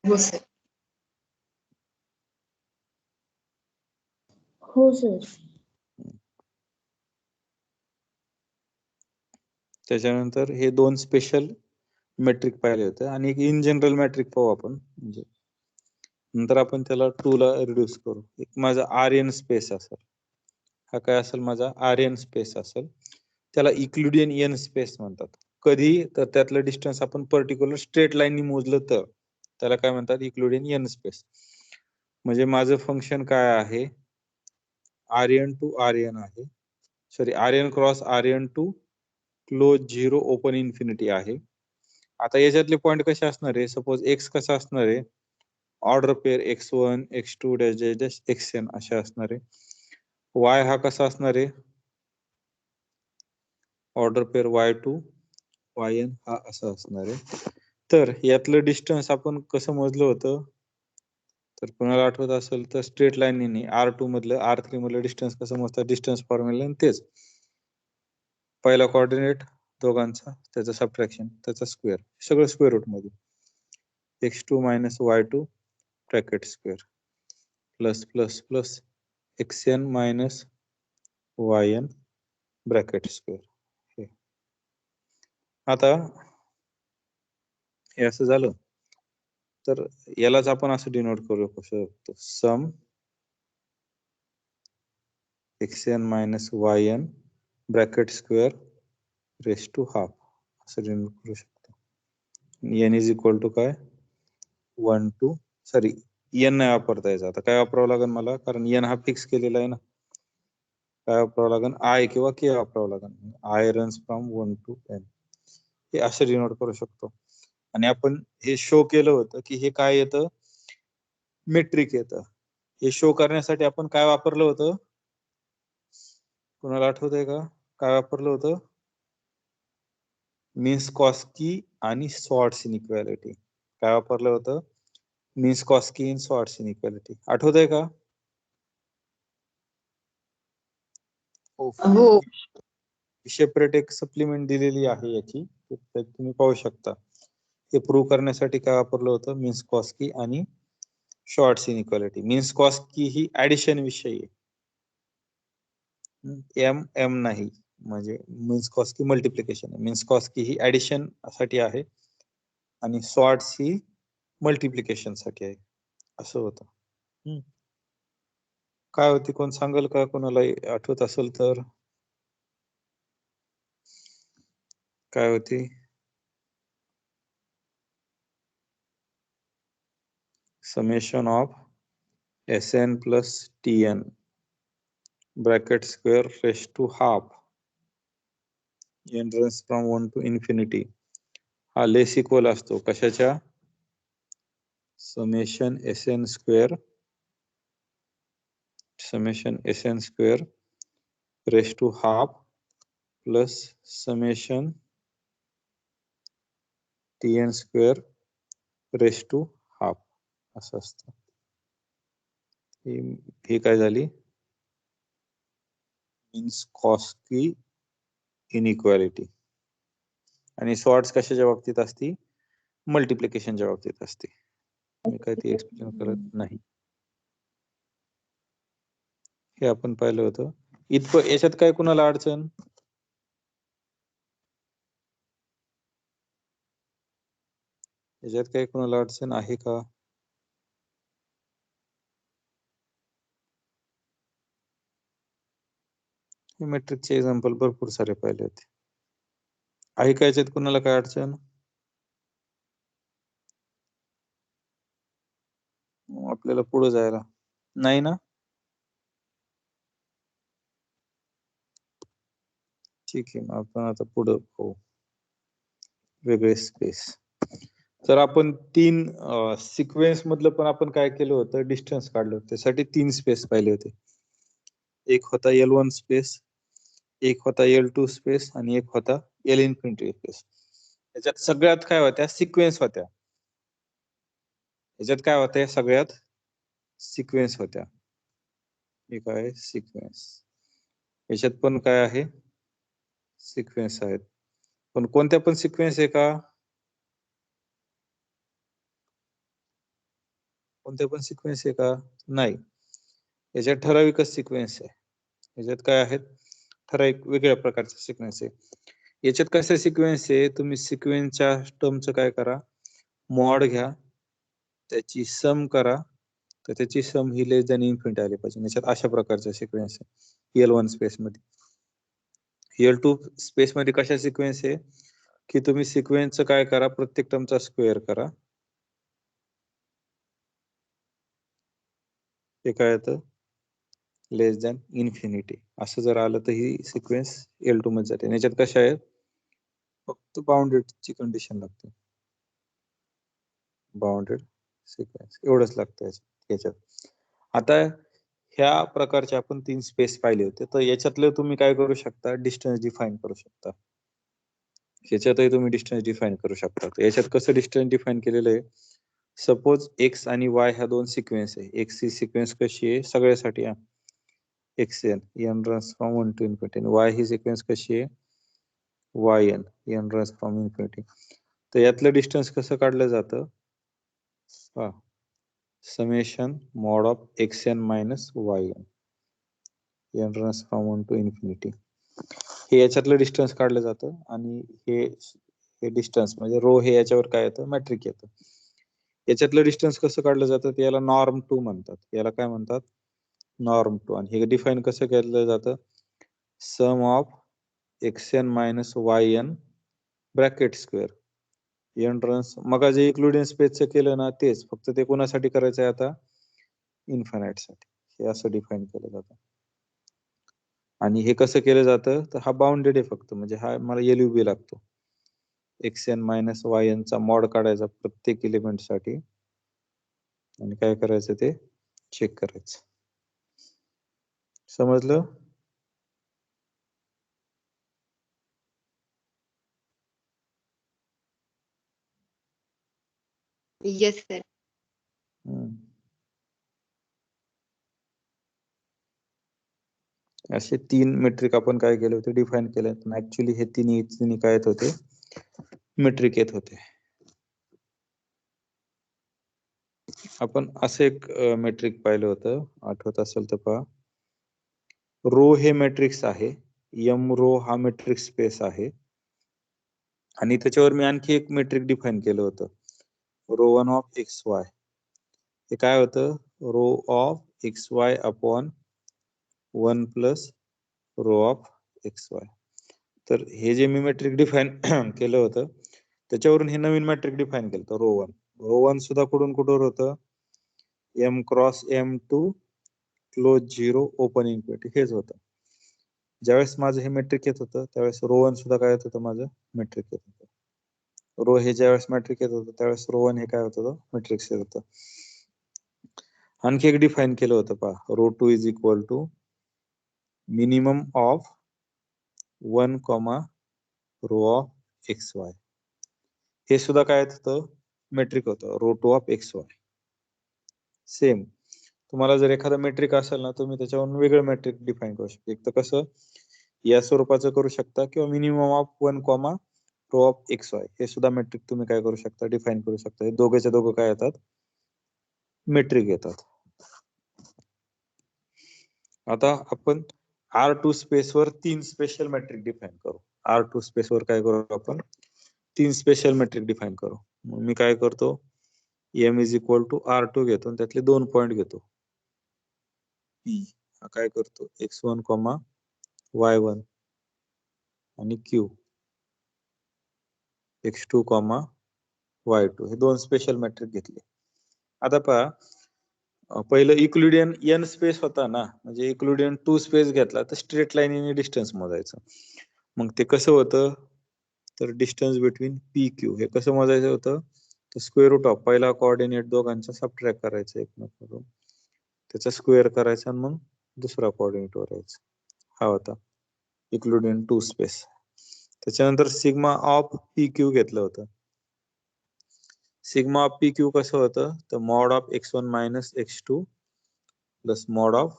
हो सर. हो सर. त्याच्यानंतर हे 2 स्पेशल मेट्रिक पाहिले होते आणि एक इन जनरल मॅट्रिक पाहू आपण. म्हणजे नंतर आपण त्याला 2 ला रिड्यूस करू. एक माझा आर्यन स्पेस असेल, हा काय असेल माझा आर्यन स्पेस असेल, त्याला इक्लुडियन एन स्पेस म्हणतात. कधी तर त्यातलं डिस्टन्स आपण पर्टिक्युलर स्ट्रेट लाईननी मोजलं तर त्याला काय म्हणतात, इक्लुडियन एन स्पेस. म्हणजे माझं फंक्शन काय आहे, आर्यन टू आर्यन आहे, sorry R n cross R n to close 0 open infinity आहे. आता याच्यातले पॉइंट कसे असणार आहे, सपोज एक्स कसा असणार आहे, order pair x1 x2 dash dash dash xn असे असणार आहे. y हा कसा असणार आहे, ऑर्डर पेअर y2 yn हा असा असणार आहे. तर यातलं डिस्टन्स आपण कसं मोजलं होतं, तर कोणाला आठवत असेल तर स्ट्रेट लाईनने R2 मधलं R3 मधलं डिस्टन्स कसं मोजतात, डिस्टन्स फॉर्म्युला तेच. पहिला कोऑर्डिनेट दोघांचा, त्याचा सबट्रॅक्शन, त्याचा स्क्वेअर, सगळं स्क्वेअर रूट मध्ये. x2 minus y2 bracket square plus plus plus xn minus yn bracket square. आता हे असं झालं तर यालाच आपण असं डिनोट करू शकतो, sum xn minus yn bracket square raise to half असं डिनोट करू शकतो. n इज इक्वल टू काय, 1 टू सॉरी n नाही वापरता यायचं. आता काय वापरावं लागेल मला, कारण n हा फिक्स केलेला आहे ना, काय वापरावं लागेल, i किंवा k वापरावं लागेल. i runs from 1 to n, हे असं डिनोट करू शकतो. आणि आपण हे शो केलं होतं की हे काय येतं, मेट्रिक येतं. हे शो करण्यासाठी आपण काय वापरलं होतं, कोणाला आठवतंय का, काय वापरलं होतं, मिन्स्कॉस्की आणि शॉर्ट्स इनइक्वालिटी. काय वापरलं होतं, मिन्स्कॉस्की आणि शॉर्ट्स इनइक्वालिटी. आठवतंय का? हो. सेपरेट एक सप्लिमेंट दिलेली आहे याची, तुम्ही पाहू शकता. हे प्रूव्ह करण्यासाठी काय वापरलं होतं, मिन्स्कॉस्की आणि शॉर्ट्स इनइक्वालिटी. मिन्स्कॉस्की ही ऍडिशन विषयी एम एम नाही, म्हणजे मिन्स्कॉस्की मल्टिप्लिकेशन. मिन्स्कॉस्की ही ऍडिशन साठी आहे आणि शॉर्ट्स ही मल्टिप्लिकेशन साठी आहे, असं होतं. काय होती, कोण सांगेल का, कोणाला आठवत असेल तर? काय होती, summation of Sn plus Tn bracket square raised to half n runs from 1 to infinity. हा लेस इक्वल असतो कशाच्या, summation Sn square raised to half plus summation Tn square raised to half असं असतं. ही काय झाली, मिन्स्कॉस्की इनइक्वालिटी. आणि शॉर्ट्स कशाच्या बाबतीत असती, मल्टिप्लिकेशनच्या बाबतीत असते. मी काय ती एक्सप्लेन करत नाही, हे आपण पाहिलं होतं. इतकं याच्यात काय कुणाला अडचण, याच्यात काय कुणाला अडचण आहे का? हे मॅट्रिकचे एक्झाम्पल भरपूर सारे पाहिले होते. आहे का याच्यात कुणाला काय अडचण? आपल्याला पुढे जायला नाही ना, ठीक आहे. मग आपण आता पुढे पाहू वेगळे स्पेस. तर आपण 3 सिक्वेन्स मधलं पण आपण काय केलं होतं, डिस्टन्स काढलं होतं. त्यासाठी 3 स्पेस पाहिले होते. एक होता L1 स्पेस, एक होता L2 स्पेस आणि एक होता L इन्फिनिटी स्पेस. याच्यात सगळ्यात काय होत्या, सिक्वेन्स होत्या. याच्यात काय होत्या, सगळ्यात सिक्वेन्स होत्या. हे काय आहे सिक्वेन्स. याच्यात पण काय आहे सिक्वेन्स आहेत, पण कोणत्या पण सिक्वेन्स आहे का? कोणत्या पण सिक्वेन्स आहे का? नाही. याच्यात ठराविकच सिक्वेन्स आहे. याच्यात काय आहेत ठराविक वेगळ्या प्रकारचे सिक्वेन्स आहे. याच्यात कशा सिक्वेन्स आहे, तुम्ही सिक्वेन्सच्या टर्मचं काय करा, मॉड घ्या, त्याची सम करा, तर त्याची सम ही लेस दॅन इन्फिनिटी आली पाहिजे. याच्यात अशा प्रकारचा सिक्वेन्स आहे L1 स्पेस मध्ये. L2 स्पेस मध्ये कशा सिक्वेन्स आहे की तुम्ही सिक्वेन्सचं काय करा, प्रत्येक टर्मचा स्क्वेअर करा. ते काय येतं लेस दॅन इन्फिनिटी. असं जर आलं तर ही सिक्वेन्स L2 मध्ये जाते. याच्यात कशा आहेत फक्त बाउंडेडची कंडिशन लागते, बाउंडेड सिक्वेन्स एवढंच लागतं याच्यात. आता ह्या प्रकारचे आपण 3 स्पेस पाहिले होते, तर याच्यातले तुम्ही काय करू शकता, डिस्टन्स डिफाइन करू शकता. याच्यातही तुम्ही डिस्टन्स डिफाइन करू शकता. तर याच्यात कसं डिस्टन्स डिफाइन केलेलं आहे, सपोज एक्स आणि वाय ह्या दोन सिक्वेन्स आहे. एक्स ही सिक्वेन्स कशी आहे सगळ्यासाठी xn n runs from 1 to infinity. y he sequence कशी आहे yn n runs from infinity. तर यातलं डिस्टन्स कसं काढलं जातं, summation mod of xn minus yn n runs from 1 to infinity. हे याच्यातलं डिस्टन्स काढलं जातं आणि हे डिस्टन्स म्हणजे रो हे याच्यावर काय येतं मॅट्रिक येतं. याच्यातलं डिस्टन्स कसं काढलं जातं ते याला नॉर्म 2 म्हणतात. याला काय म्हणतात नॉर्म 2. आणि हे डिफाइन कसं केलं जातं, sum of xn minus yn bracket square n runs. मग जे इक्लुडियन स्पेसचं केलं ना तेच, फक्त ते कोणासाठी करायचं आहे आता इन्फायनाइट साठी. हे असं डिफाइन केलं जातं. आणि हे कसं केलं जातं, तर हा बाउंडेड आहे फक्त, म्हणजे हा मला LUB लागतो. xn minus yn चा मॉड काढायचा प्रत्येक एलिमेंट साठी आणि काय करायचं ते चेक करायचं. समजलं? Yes sir. असे 3 मेट्रिक आपण काय केले होते डिफाइन केले. ऍक्च्युली हे तिन्ही काय येत होते मेट्रिक येत होते. आपण असं एक मेट्रिक पाहिलं होतं, आठवत असेल तर पहा. रो हे मॅट्रिक्स आहे, m रो हा मॅट्रिक्स स्पेस आहे आणि त्याच्यावर मी आणखी एक मेट्रिक डिफाइन केलं होतं रो1 ऑफ xy. हे काय होतं rho of xy upon 1 plus rho of xy. तर हे जे मी मॅट्रिक डिफाइन केलं होतं त्याच्यावरून हे नवीन मॅट्रिक डिफाइन केलं होतं रो1. रो1 सुद्धा कुठून होतं m cross m to close 0 open infinity हेच होतं. ज्यावेळेस माझं हे मॅट्रिक येत होतं त्यावेळेस रो1 सुद्धा काय येत होतं माझं मॅट्रिक येत होतं. रो हे ज्यावेळेस मॅट्रिक येत होतं त्यावेळेस रो1 हे काय होत होतं मॅट्रिक्स येत होतं. आणखी एक डिफाइन केलं होतं पहा, rho two is equal to minimum of 1 comma rho of xy. हे सुद्धा काय येत होतं मेट्रिक होतं रो2 ऑफ xy. सेम तुम्हाला जर एखादा मेट्रिक असेल ना तुम्ही त्याच्यावरून वेगळं मेट्रिक डिफाइन करू शकता. एक तर कसं या स्वरूपाचं करू शकता किंवा minimum of 1 comma rho of xy हे सुद्धा मेट्रिक तुम्ही काय करू शकता डिफाइन करू शकता. हे दोघेच्या दोघं काय येतात मेट्रिक येतात. आता आपण R2 स्पेस वर 3 स्पेशल मॅट्रिक डिफाइन करू. R2 स्पेस वर काय करू आपण 3 स्पेशल मॅट्रिक डिफाइन करू. मी काय करतो m is equal to R2 घेतो आणि त्यातले 2 पॉइंट घेतो. P हा काय करतो x1 कॉमा y1 आणि Q x2 कॉमा y2 हे 2 स्पेशल मॅट्रिक घेतले. आता पहा पहिलं इक्लुडियन n स्पेस होता ना, म्हणजे इक्लुडियन 2 स्पेस घेतला तर स्ट्रेट लाईनने डिस्टन्स मोजायचं. मग ते कसं होतं तर डिस्टन्स बिटवीन PQ हे कसं मोजायचं होतं तर स्क्वेअर रूट ऑफ पहिला कोऑर्डिनेट दोघांचा सबट्रॅक्ट करायचा एकमेकांकडून, त्याचा स्क्वेअर करायचा आणि मग दुसरा कोऑर्डिनेट वर यायचा. हा होता इक्लुडियन 2 स्पेस. त्याच्यानंतर सिग्मा ऑफ PQ घेतलं होतं. सिग्मा ऑफ PQ कसं होतं तर mod of x1 minus x2 plus mod of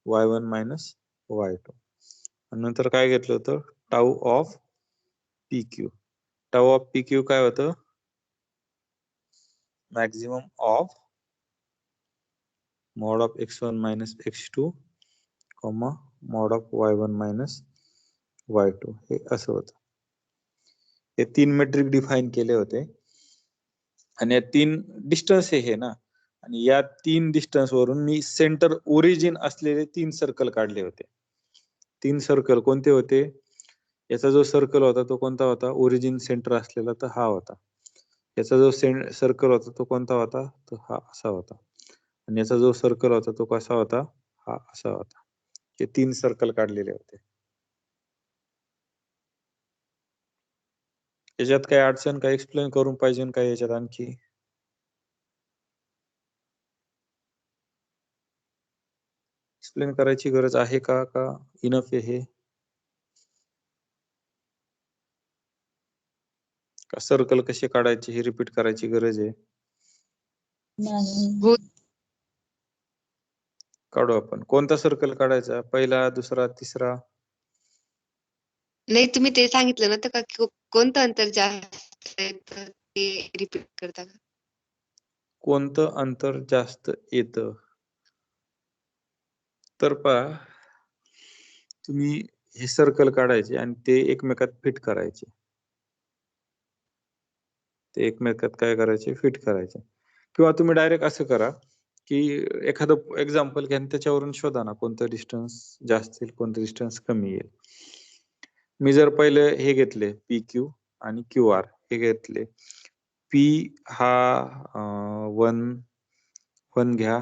y1 minus y2. आणि नंतर काय घेतलं होतं tau of pq. Tau of pq काय होतं maximum of mod of x1 minus x2 comma mod of y1 minus y2 हे असं होतं. हे 3 मेट्रिक डिफाईन केले होते आणि या 3 डिस्टन्स हे ना आणि या 3 डिस्टन्स वरून मी सेंटर ओरिजिन असलेले 3 सर्कल काढले होते. 3 सर्कल कोणते होते याचा जो सर्कल होता तो कोणता होता ओरिजिन सेंटर असलेला तर हा होता. याचा जो सर्कल होता तो कोणता होता तो हा असा होता आणि याचा जो सर्कल होता तो कसा होता हा असा होता. हे 3 सर्कल काढलेले होते. याच्यात काही अडचण काही एक्सप्लेन करून पाहिजे काय याच्यात आणखी एक्सप्लेन करायची गरज आहे का इनफ आहे का सर्कल कसे काढायचे हे रिपीट करायची गरज आहे. हो काढू आपण कोणता सर्कल काढायचा पहिला दुसरा तिसरा नाही तुम्ही ते सांगितलं ना तर का कोणतं अंतर जास्त आहे तर ते रिपीट करता का कोणतं अंतर जास्त येतं तर पहा तुम्ही हे सर्कल काढायचे आणि ते एकमेकात फिट करायचे. ते एकमेकात काय करायचे फिट करायचे किंवा तुम्ही डायरेक्ट असं करा की एखादं एक्झाम्पल घ्या आणि त्याच्यावरून शोधा ना कोणतं डिस्टन्स जास्त येईल कोणतं डिस्टन्स कमी येईल. मी जर पहिले हे घेतले पी क्यू आणि क्यू आर हे घेतले पी हा 1 घ्या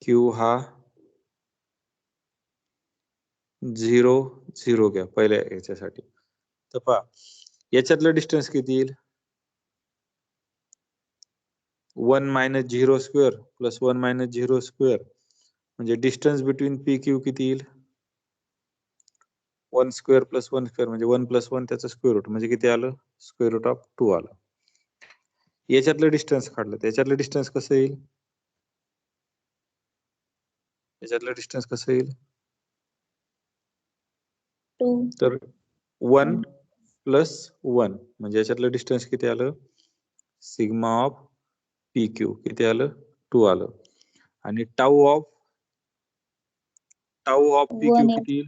क्यू हा 0 घ्या पहिल्या याच्यासाठी तर पहा याच्यातलं डिस्टन्स किती येईल 1 minus 0 square plus 1 minus 0 square म्हणजे डिस्टन्स बिटवीन पी क्यू किती येईल 1 स्क्वेअर प्लस 1 स्क्वेअर म्हणजे 1 प्लस 1 त्याचं स्क्वेअर रूट म्हणजे किती आलं स्क्वेअर रूट ऑफ 2 आलं. याच्यातलं डिस्टन्स काढलं त्याच्यातलं डिस्टन्स कसं येईल याच्यातलं डिस्टन्स कसं येईल 2 तर 1 प्लस 1 म्हणजे याच्यातलं डिस्टन्स किती आलं सिग्मा ऑफ पी क्यू किती आलं 2 आलं आणि टाऊ ऑफ पी क्यू 1 किती येईल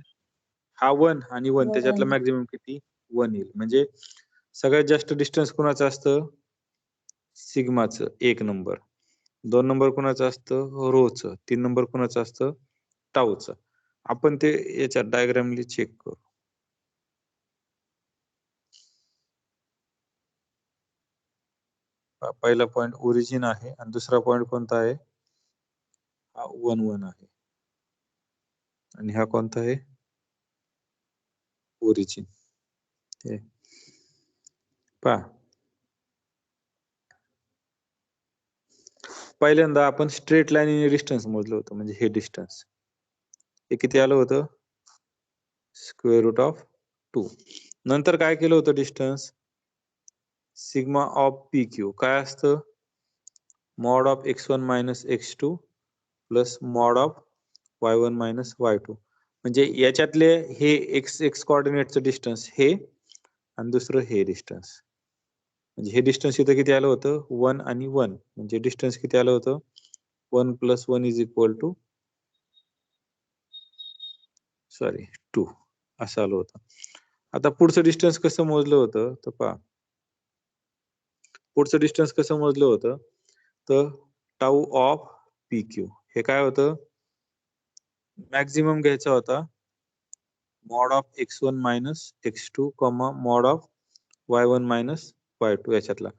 हा 1 आणि 1 त्याच्यातलं मॅक्झिमम किती 1 येईल म्हणजे सगळ्यात जास्त डिस्टन्स कोणाचं असतं सिग्माचं 1 नंबर 2 नंबर कोणाचं असतं रोचं 3 नंबर कोणाचं असतं टाऊचं. आपण ते याच्यात डायग्रामली चेक करू. पहिला पॉइंट ओरिजिन आहे आणि दुसरा पॉइंट कोणता आहे हा 1 1 आहे आणि हा कोणता आहे ओरिजिन. पहा पहिल्यांदा आपण स्ट्रेट लाईन डिस्टन्स मोजलं होतं म्हणजे हे डिस्टन्स हे किती आलं होतं स्क्वेअर रूट ऑफ 2. नंतर काय केलं होतं distance sigma of P Q काय असतं mod of x1 minus x2 plus mod of y1 minus y2 म्हणजे याच्यातले हे x कोऑर्डिनेटचं डिस्टन्स हे आणि दुसरं हे डिस्टन्स म्हणजे हे डिस्टन्स इथं किती आलं होतं 1 आणि 1 म्हणजे डिस्टन्स किती आलं होतं 1 प्लस 1 इज इक्वल टू 2 असं आलं होतं. आता पुढचं डिस्टन्स कसं मोजलं होतं तर पहा पुढचं डिस्टन्स कसं मोजलं होतं तर टाऊ ऑफ पी क्यू हे काय होतं मॅक्झिमम घ्यायचा होता mod of x1 minus x2 comma mod of y1 minus y2 याच्यातला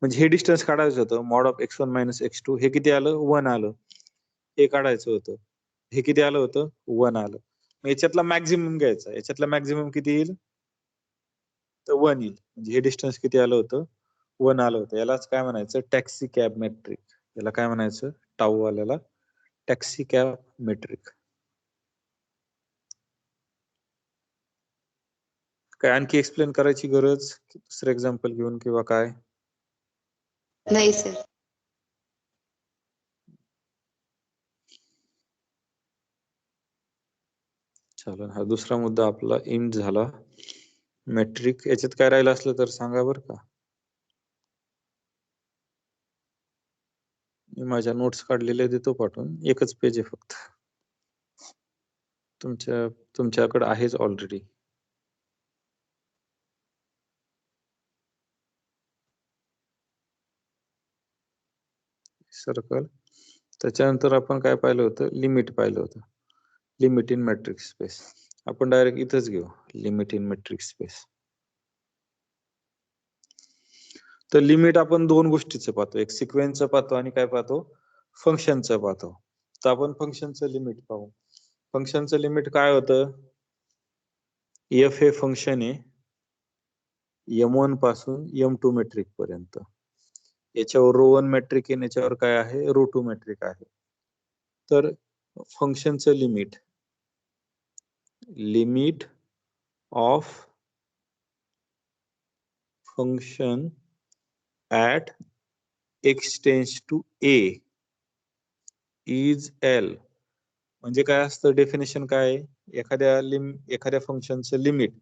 म्हणजे हे डिस्टन्स काढायचं होतं mod of x1 minus x2 हे किती आलं 1 आलं हे काढायचं होतं हे किती आलं होतं 1 आलं मग याच्यातला मॅक्झिमम घ्यायचा याच्यातला मॅक्झिमम किती येईल तर 1 येईल म्हणजे हे डिस्टन्स किती आलं होतं 1 आलं होतं यालाच काय म्हणायचं टॅक्सी कॅब मेट्रिक याला काय म्हणायचं टाऊ वाल्याला टॅक्सी कॅब मेट्रिक. काय आणखी एक्सप्लेन करायची गरज दुसरं एक्झाम्पल घेऊन किंवा काय नाही सर चला हा दुसरा मुद्दा आपला इंट झाला. मेट्रिक याच्यात काय राहिलं असलं तर सांगा बरं का. मी माझ्या नोट्स काढलेले देतो पाठवून. एकच पेज आहे फक्त. तुमच्याकडे आहेच ऑलरेडी. सर्कल. त्याच्यानंतर आपण काय पाहिलं होतं, लिमिट पाहिलं होतं. Limit in matrix space. आपण डायरेक्ट इथंच घेऊ, लिमिट इन मॅट्रिक्स स्पेस. तर लिमिट आपण दोन गोष्टीचं पाहतो, एक सिक्वेन्सचं पाहतो आणि काय पाहतो, फंक्शनचं पाहतो. तर आपण फंक्शनचं लिमिट पाहू. फंक्शनचं लिमिट काय होतं, एफ हे फंक्शन आहे M1 पासून M2 मॅट्रिक पर्यंत. याच्यावर रो 1 मॅट्रिक आहे, याच्यावर काय आहे, रो 2 मॅट्रिक आहे. तर फंक्शनचं limit of function at x tends to a is L. म्हणजे काय असतं, डेफिनेशन काय आहे, एखाद्या फंक्शनचं limit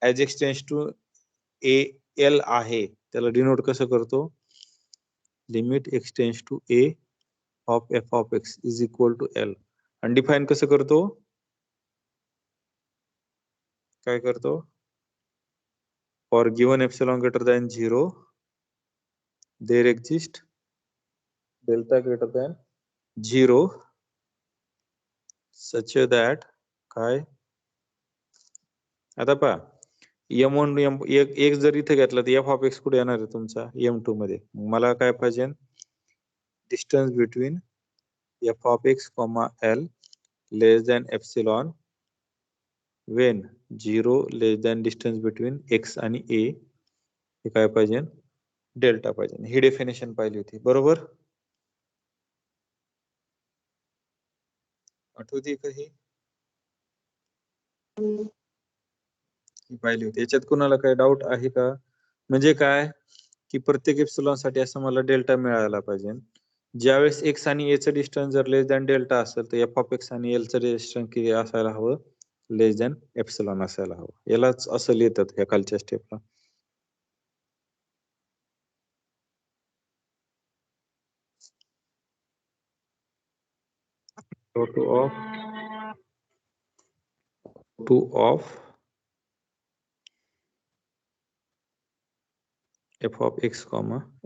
as x tends to a L आहे, त्याला डिनोट कसं करतो, limit x tends to a of f of x is equal to L. आणि डिफाईन कसं करतो, काय करतो, for given epsilon greater than 0 there exist delta greater than 0 such that काय, आता पहा M1 एक जर इथे घेतला तर f of x कुठे येणार आहे तुमचा, M2 मध्ये. मला काय पाहिजे, distance between f of x, L less than epsilon when 0 less than distance between x आणि a, हे काय पाहिजे, डेल्टा पाहिजे. ही डेफिनेशन पाहिली होती, बरोबर, आठवते का ही पाहिली होती. याच्यात कुणाला काही डाऊट आहे का, म्हणजे काय की प्रत्येक एप्सिलॉन साठी असं मला डेल्टा मिळायला पाहिजे. ज्यावेळेस x आणि a चं डिस्टन्स जर लेस दॅन डेल्टा असेल तर f ऑफ x आणि L चं डिस्टन्स किती असायला हवं, लेस दॅन एप्सिलॉन असायला हवं. यालाच असं लिहितात ह्या खालच्या स्टेपला. Two of f of x,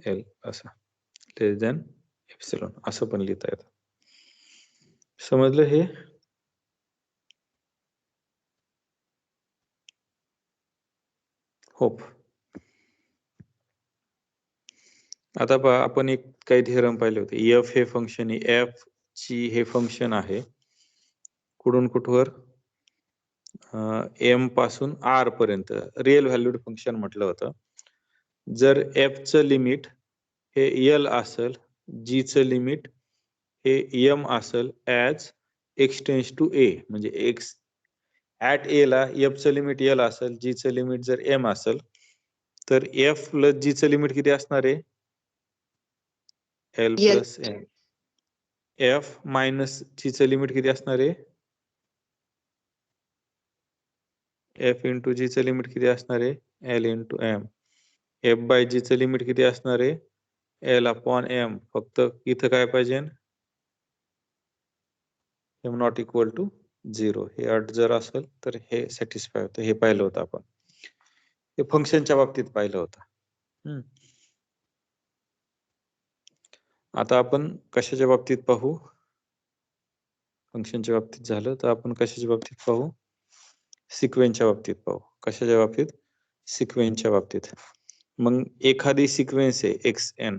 L असं लेस दॅन एप्सिलॉन असं पण लिहिता येतं. समजलं हे, होप. आता पहा आपण एक काही थिअरम पाहिले होते. f हे फंक्शन आहे, f ची हे फंक्शन आहे कुठून कुठवर, m पासून r पर्यंत, रिअल व्हॅल्यूड फंक्शन म्हटलं होतं. जर f चं लिमिट हे L असेल, g चं लिमिट हे m असेल as x tends to a, म्हणजे x ऍट a ला f चं लिमिट L असेल, g चं लिमिट जर m असेल, तर f प्लस g चं लिमिट किती असणार आहे, L plus m. f minus g चं लिमिट किती असणार आहे, f इंटू g चं लिमिट किती असणार आहे, L into m. f by g चं लिमिट किती असणार आहे, L अपॉन m. फक्त इथं काय पाहिजे, m नॉट इक्वल टू 0. हे अट जर असेल तर हे सॅटिस्फाय होतं. हे पाहिलं होतं आपण, हे फंक्शनच्या बाबतीत पाहिलं होतं. आता आपण कशाच्या बाबतीत पाहू, फंक्शनच्या बाबतीत झालं तर आपण कशाच्या बाबतीत पाहू, सिक्वेन्सच्या बाबतीत पाहू. कशाच्या बाबतीत, सिक्वेन्सच्या बाबतीत. मग एखादी सिक्वेन्स आहे xn,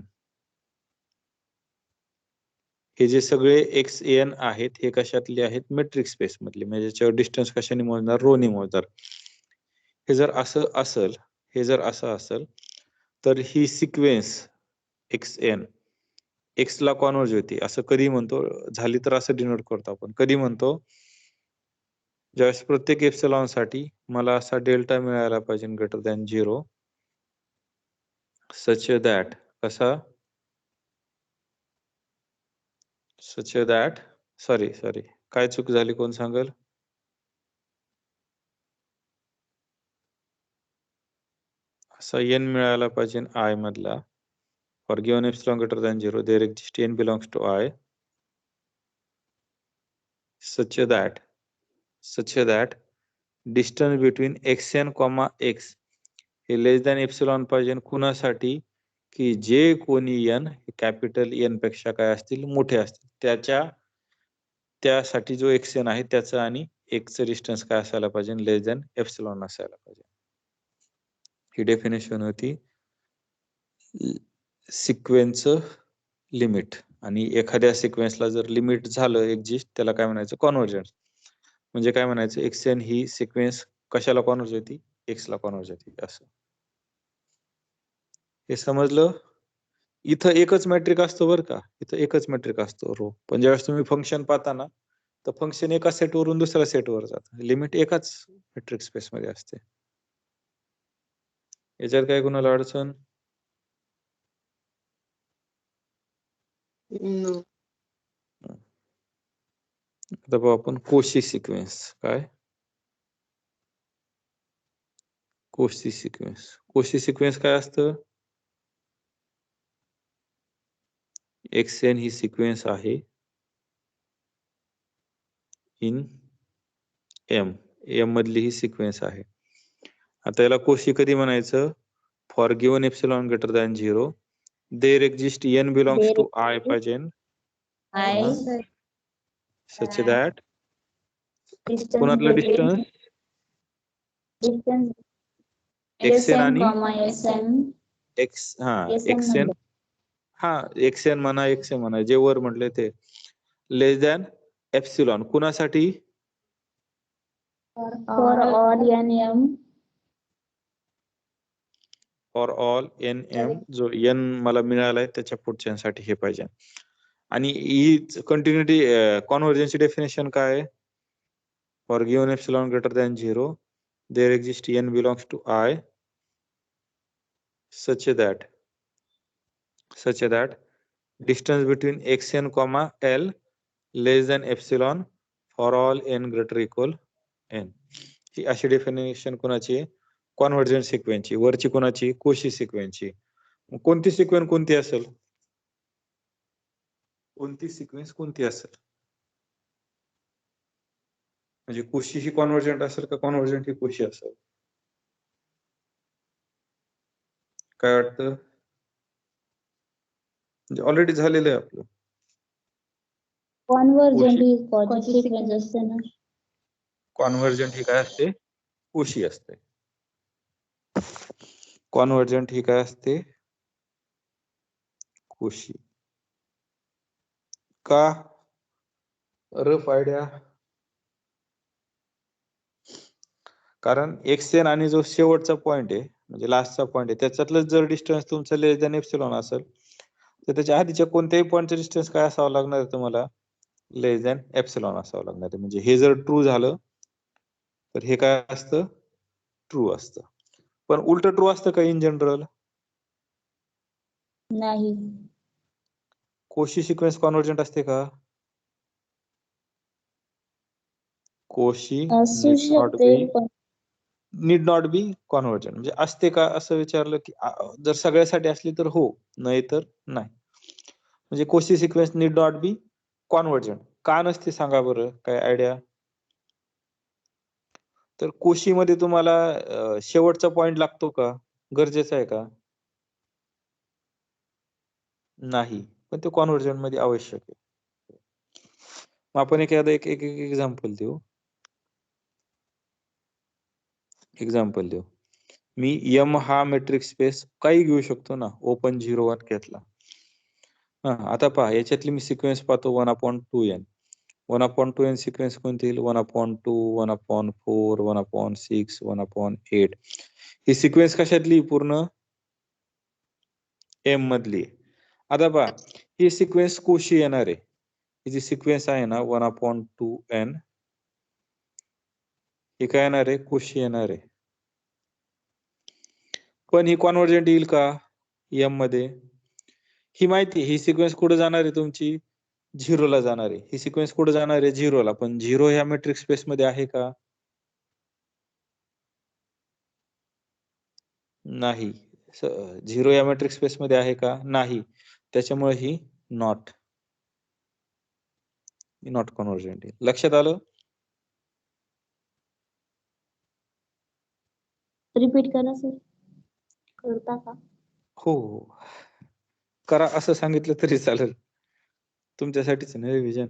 हे जे सगळे xn आहेत हे कशातले आहेत, मेट्रिक स्पेस मधले, म्हणजे याच्यावर डिस्टन्स कशाने मोजणार, रो ने मोजणार. हे जर असं असेल, हे जर असं असेल तर ही सिक्वेन्स xn x ला कॉन्व्हर्ज होती, असं कधी म्हणतो, झाली तर असं डिनोट करतो आपण. कधी म्हणतो, ज्यावेळेस प्रत्येक एप्सिलॉन साठी मला असा डेल्टा मिळायला पाहिजे ग्रेटर दॅन 0 सच दॅट, कसा, सच दॅट, सॉरी काय चूक झाली, कोण सांगेल, असा n मिळाला पाहिजे I मधला. For given epsilon greater than 0, there exists n belongs to I such that distance between xn, x हे लेस दॅन एप्सिलॉन पाहिजे कुणासाठी की जे कोणी n कॅपिटल n पेक्षा काय असतील मोठे असतील त्यासाठी जो xn आहे त्याचं आणि x चं डिस्टन्स काय असायला पाहिजे लेस दॅन एप्सिलॉन असायला पाहिजे. ही डेफिनेशन होती सिक्वेन्स लिमिट. आणि एखाद्या सिक्वेन्सला जर लिमिट झालं एक्झिस्ट त्याला काय म्हणायचं कॉन्व्हर्जन्स. म्हणजे काय म्हणायचं xn ही सिक्वेन्स कशाला कॉन्व्हर्ज होती x ला कॉन्व्हर्ज होती असं. हे समजलं. इथं एकच मॅट्रिक असतो बरं का, इथं एकच मॅट्रिक असतो रो. पण ज्यावेळेस तुम्ही फंक्शन पाहता ना तर फंक्शन एका सेटवरून दुसऱ्या सेटवर जातं. लिमिट एकाच मॅट्रिक स्पेस मध्ये असते. याच्यात काय कुणाला अडचण? No. आता पाहू आपण कोशी सिक्वेन्स. काय कोशी सिक्वेन्स? कोशी सिक्वेन्स काय असतं? xn ही सिक्वेन्स आहे इन m मधली ही सिक्वेन्स आहे. आता याला कोशी कधी म्हणायचं? For given epsilon greater than 0 there exist n belongs to I पाहिजे सच दॅट कोणातलं डिस्टन्स xn आणि x xn xn म्हणा जे वर म्हटले ते लेस दॅन एप्सिलॉन कुणासाठी? for all n for all nm जो n मला मिळालाय त्याच्या पुढच्यांसाठी हे पाहिजे. आणि ही कंटिन्युटी कॉन्व्हर्जन्सची डेफिनेशन काय आहे? For given epsilon greater than 0 there exist n belongs to I such that distance between xn, l less than epsilon for all n greater equal n. ही अशी डेफिनेशन कोणाची? कॉन्व्हर्जन्स सिक्वेन्सची. वरची कोणाची? कोशी सिक्वेन्सची. कोणती सिक्वेन्स कोणती असेल? कोणती सिक्वेन्स कोणती असेल? म्हणजे कोशी ही कॉन्व्हर्जंट असेल का कॉन्व्हर्जंट ही कोशी असेल? काय वाटतं? म्हणजे ऑलरेडी झालेलं आहे आपलं. convergent ही कोशी सिक्वेन्स असते ना. कॉन्व्हर्जंट ही काय असते? कोशी असते. कॉन्व्हर्जंट ही काय असते? कोशी. का? Rough idea. कारण xn आणि जो शेवटचा पॉइंट आहे म्हणजे लास्टचा पॉइंट आहे त्याच्यातलं जर डिस्टन्स तुमचं लेस दॅन एप्सिलॉन असेल तर त्याच्या आधीच्या कोणत्याही पॉइंटचं डिस्टन्स काय असावं लागणार आहे तुम्हाला? लेस दॅन एप्सिलॉन असावं लागणार आहे. म्हणजे हे जर ट्रू झालं तर हे काय असतं? ट्रू असतं. पण उलट ट्रू असतं का इन जनरल? नाही. कोशी सिक्वेन्स कॉन्व्हर्जंट असते का? कोशी असू शकते पण नीड नॉट बी कॉन्व्हर्जंट. म्हणजे असते का असं विचारलं की जर सगळ्यासाठी असली तर हो, नाही तर नाही. म्हणजे Cauchy sequence need not be convergent. का नसते सांगा बरं? काय आयडिया? तर कोशी मध्ये तुम्हाला शेवटचा पॉइंट लागतो का? गरजेचा आहे का? नाही. पण ते कॉन्व्हर्जंट मध्ये आवश्यक आहे. मग आपण एखादं एक एक्झाम्पल देऊ. मी m हा मेट्रिक स्पेस काही घेऊ शकतो ना. ओपन 0 1 घेतला. आता पहा याच्यातली मी सिक्वेन्स पाहतो 1/2n. 1/2n सिक्वेन्स कोणती येईल? 1/2, 1/4, 1/6, 1/8. ही सिक्वेन्स कशातली? पूर्ण m मधली. आता पहा ही सिक्वेन्स कोशी येणार आहे. ही जी सिक्वेन्स आहे ना 1/2n ही काय येणार आहे? कोशी येणार आहे. पण ही कॉन्व्हर्जंट येईल का m मध्ये? ही माहिती ही सिक्वेन्स कुठे जाणार आहे तुमची? 0 ला जाणार आहे. ही सिक्वेन्स कुठे जाणार आहे? 0 ला. पण 0 ह्या मॅट्रिक्स स्पेस मध्ये आहे का? नाही. झिरो या मेट्रिक स्पेस मध्ये आहे का? नाही. त्याच्यामुळे ही नॉट कॉन्व्हर्जंट आहे. लक्षात आलं? रिपीट करा सर. करता का? हो करा असं सांगितलं तरी चालेल. तुमच्यासाठीच ना revision.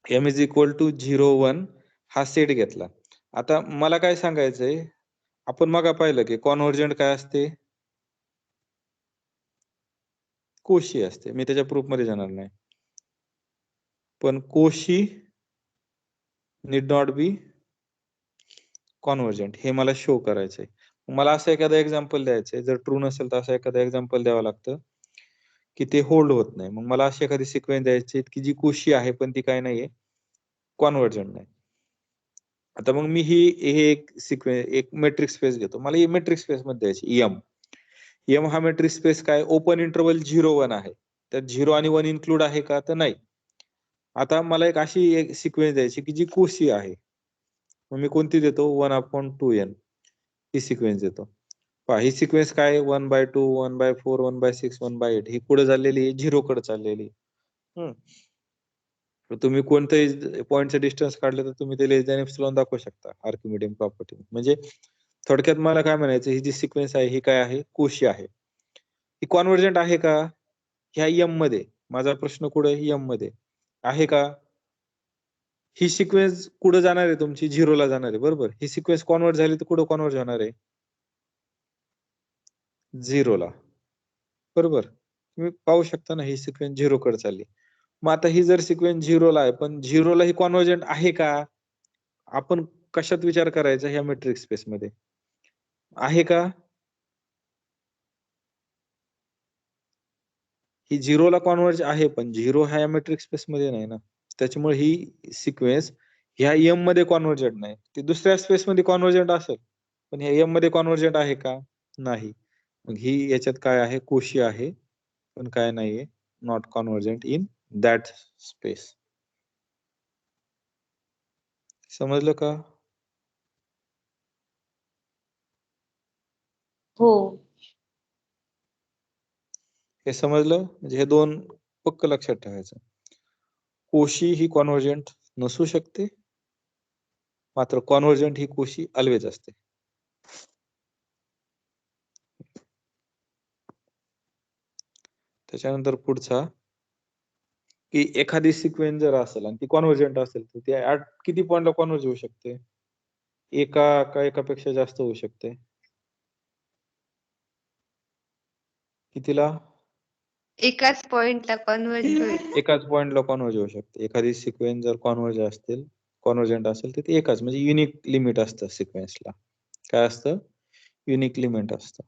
m is equal to 0 1 हा सेट घेतला. आता मला काय सांगायचंय, आपण मग पाहिलं की कॉन्व्हर्जंट काय असते? कोशी असते. मी त्याच्या प्रूफ मध्ये जाणार नाही, पण कोशी नीड नॉट बी कॉन्व्हर्जंट हे मला शो करायचंय. मला असं एखादं एक्झाम्पल द्यायचंय. जर ट्रू नसेल तर असं एखादं एक्झाम्पल द्यावं लागतं की ते होल्ड होत नाही. मग मला अशी एखादी सिक्वेन्स द्यायची की जी कोशी आहे पण ती काय नाहीये, कॉन्व्हर्जंट नाही. आता मग मी ही एक सिक्वेन्स एक मेट्रिक स्पेस घेतो. मला ही मेट्रिक स्पेस मध्ये द्यायची एम हा मेट्रिक स्पेस काय ओपन इंटरवल 0 1 आहे. त्यात 0 आणि 1 इन्क्लूड आहे का? तर नाही. आता मला एक अशी एक सिक्वेन्स द्यायची की जी कोशी आहे. मग मी कोणती देतो? 1/2n ही सिक्वेन्स देतो. पहा ही सिक्वेन्स काय 1/2 1/4 1/6 1/8 ही पुढे चाललेली 0 कडे चाललेली. तुम्ही कोणत्याही पॉईंटचं डिस्टन्स काढलं तर तुम्ही ते लेस दॅन एप्सिलॉन दाखवू शकता आर्किमिडियन प्रॉपर्टी. म्हणजे थोडक्यात मला काय म्हणायचं, ही जी सिक्वेन्स आहे ही काय आहे? कोशी आहे. ही कॉन्व्हर्जंट आहे का? ह्या एम मध्ये. माझा प्रश्न कुठे? एम मध्ये आहे का? ही सिक्वेन्स कुठे जाणार आहे? तुमची 0 ला जाणार आहे, बरोबर. ही सिक्वेन्स कॉन्व्हर्ट झाली तर कुठे कॉन्व्हर्ट होणार आहे? 0 ला, बरोबर. तुम्ही पाहू शकता ना ही सिक्वेन्स 0 कडे चालली. मग आता ही जर सिक्वेन्स 0 ला आहे, पण 0 ला ही कॉन्व्हर्जंट आहे का? आपण कशात विचार करायचा? ह्या मेट्रिक स्पेस मध्ये आहे का? ही 0 ला कॉन्व्हर्ज आहे, पण 0 ह्या मेट्रिक स्पेस मध्ये नाही ना. त्याच्यामुळे ही सिक्वेन्स ह्या एम मध्ये कॉन्व्हर्जंट नाही. ती दुसऱ्या स्पेस मध्ये कॉन्व्हर्जंट असेल, पण ह्या एम मध्ये कॉन्व्हर्जंट आहे का? नाही. मग ही याच्यात काय आहे? कोशी आहे, पण काय नाहीये? Not convergent in that space. समजलं का? हो. हे समजलं? म्हणजे हे दोन पक्क लक्षात ठेवायचं. कोशी ही कॉन्व्हर्जंट नसू शकते, मात्र कॉन्व्हर्जंट ही कोशी ऑलवेज असते. त्याच्यानंतर पुढचा की एखादी सिक्वेन्स जर असेल आणि ती कॉन्व्हर्जंट असेल तर ती किती पॉइंटला कॉन्व्हर्ज होऊ शकते? एकापेक्षा जास्त होऊ शकते. कितीला? एकाच पॉइंटला कॉन्व्हर्ज होईल. एकाच पॉइंटला कॉन्व्हर्ज होऊ शकते. एखादी सिक्वेन्स जर कॉन्व्हर्जंट असेल तर ती एकाच, म्हणजे युनिक लिमिट असतं सिक्वेन्सला. काय असतं? युनिक लिमिट असतं.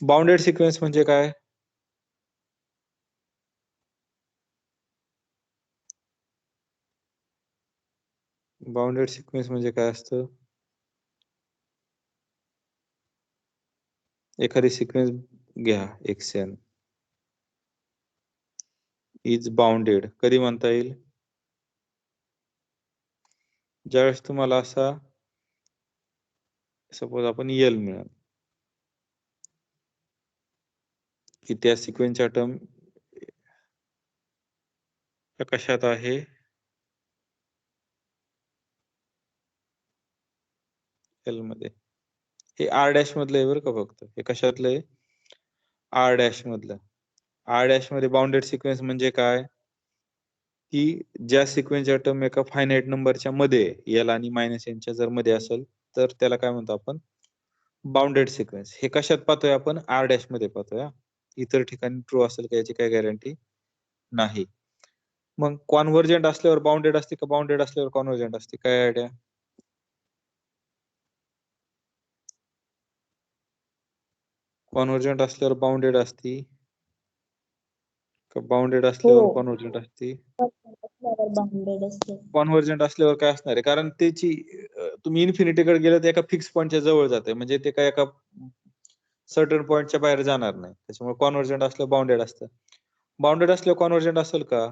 बाउंडेड सिक्वेन्स म्हणजे काय? बाउंडेड सिक्वेन्स म्हणजे काय असतं? एखादी सिक्वेन्स घ्या एक्सएन इज बाउंडेड. कधी म्हणता येईल? ज्यावेळेस तुम्हाला असा सपोज आपण यल मिळाल की त्या सिक्वेन्सच्या टर्म कशात आहे? एल मध्ये. हे आर डॅश मधलं आहे बरं का फक्त. हे कशातलं आहे? आर डॅश मधलं. आर डॅश मध्ये बाउंडेड सिक्वेन्स म्हणजे काय? की ज्या सिक्वेन्सच्या टर्म एका फायनाईट नंबरच्या मध्ये एल आणि मायनस एनच्या जर मध्ये असेल तर त्याला काय म्हणतो आपण? Bounded sequence. हे कशात पाहतोय आपण? आर डॅश मध्ये पाहतोय. इतर ठिकाणी ट्रू असेल का याची काय गॅरंटी नाही. मग कॉन्व्हर्जंट असल्यावर बाउंडेड असते का बाउंडेड असल्यावर कॉन्व्हर्जंट असते? काय आयडिया? कॉन्व्हर्जंट असल्यावर बाउंडेड असती का बाउंडेड असल्यावर कॉन्व्हर्जंट असते? बाउंडेड असते. कॉन्व्हर्जंट असल्यावर काय असणार आहे? कारण त्याची तुम्ही इन्फिनिटीकडे गेलं तर एका फिक्स पॉईंटच्या जवळ जाते, म्हणजे ते काय एका सर्टन पॉईंटच्या बाहेर जाणार नाही. त्याच्यामुळे कॉन्व्हर्जंट असल्यावर बाउंडेड असतं. बाउंडेड असल्यावर कॉन्व्हर्जंट असेल का?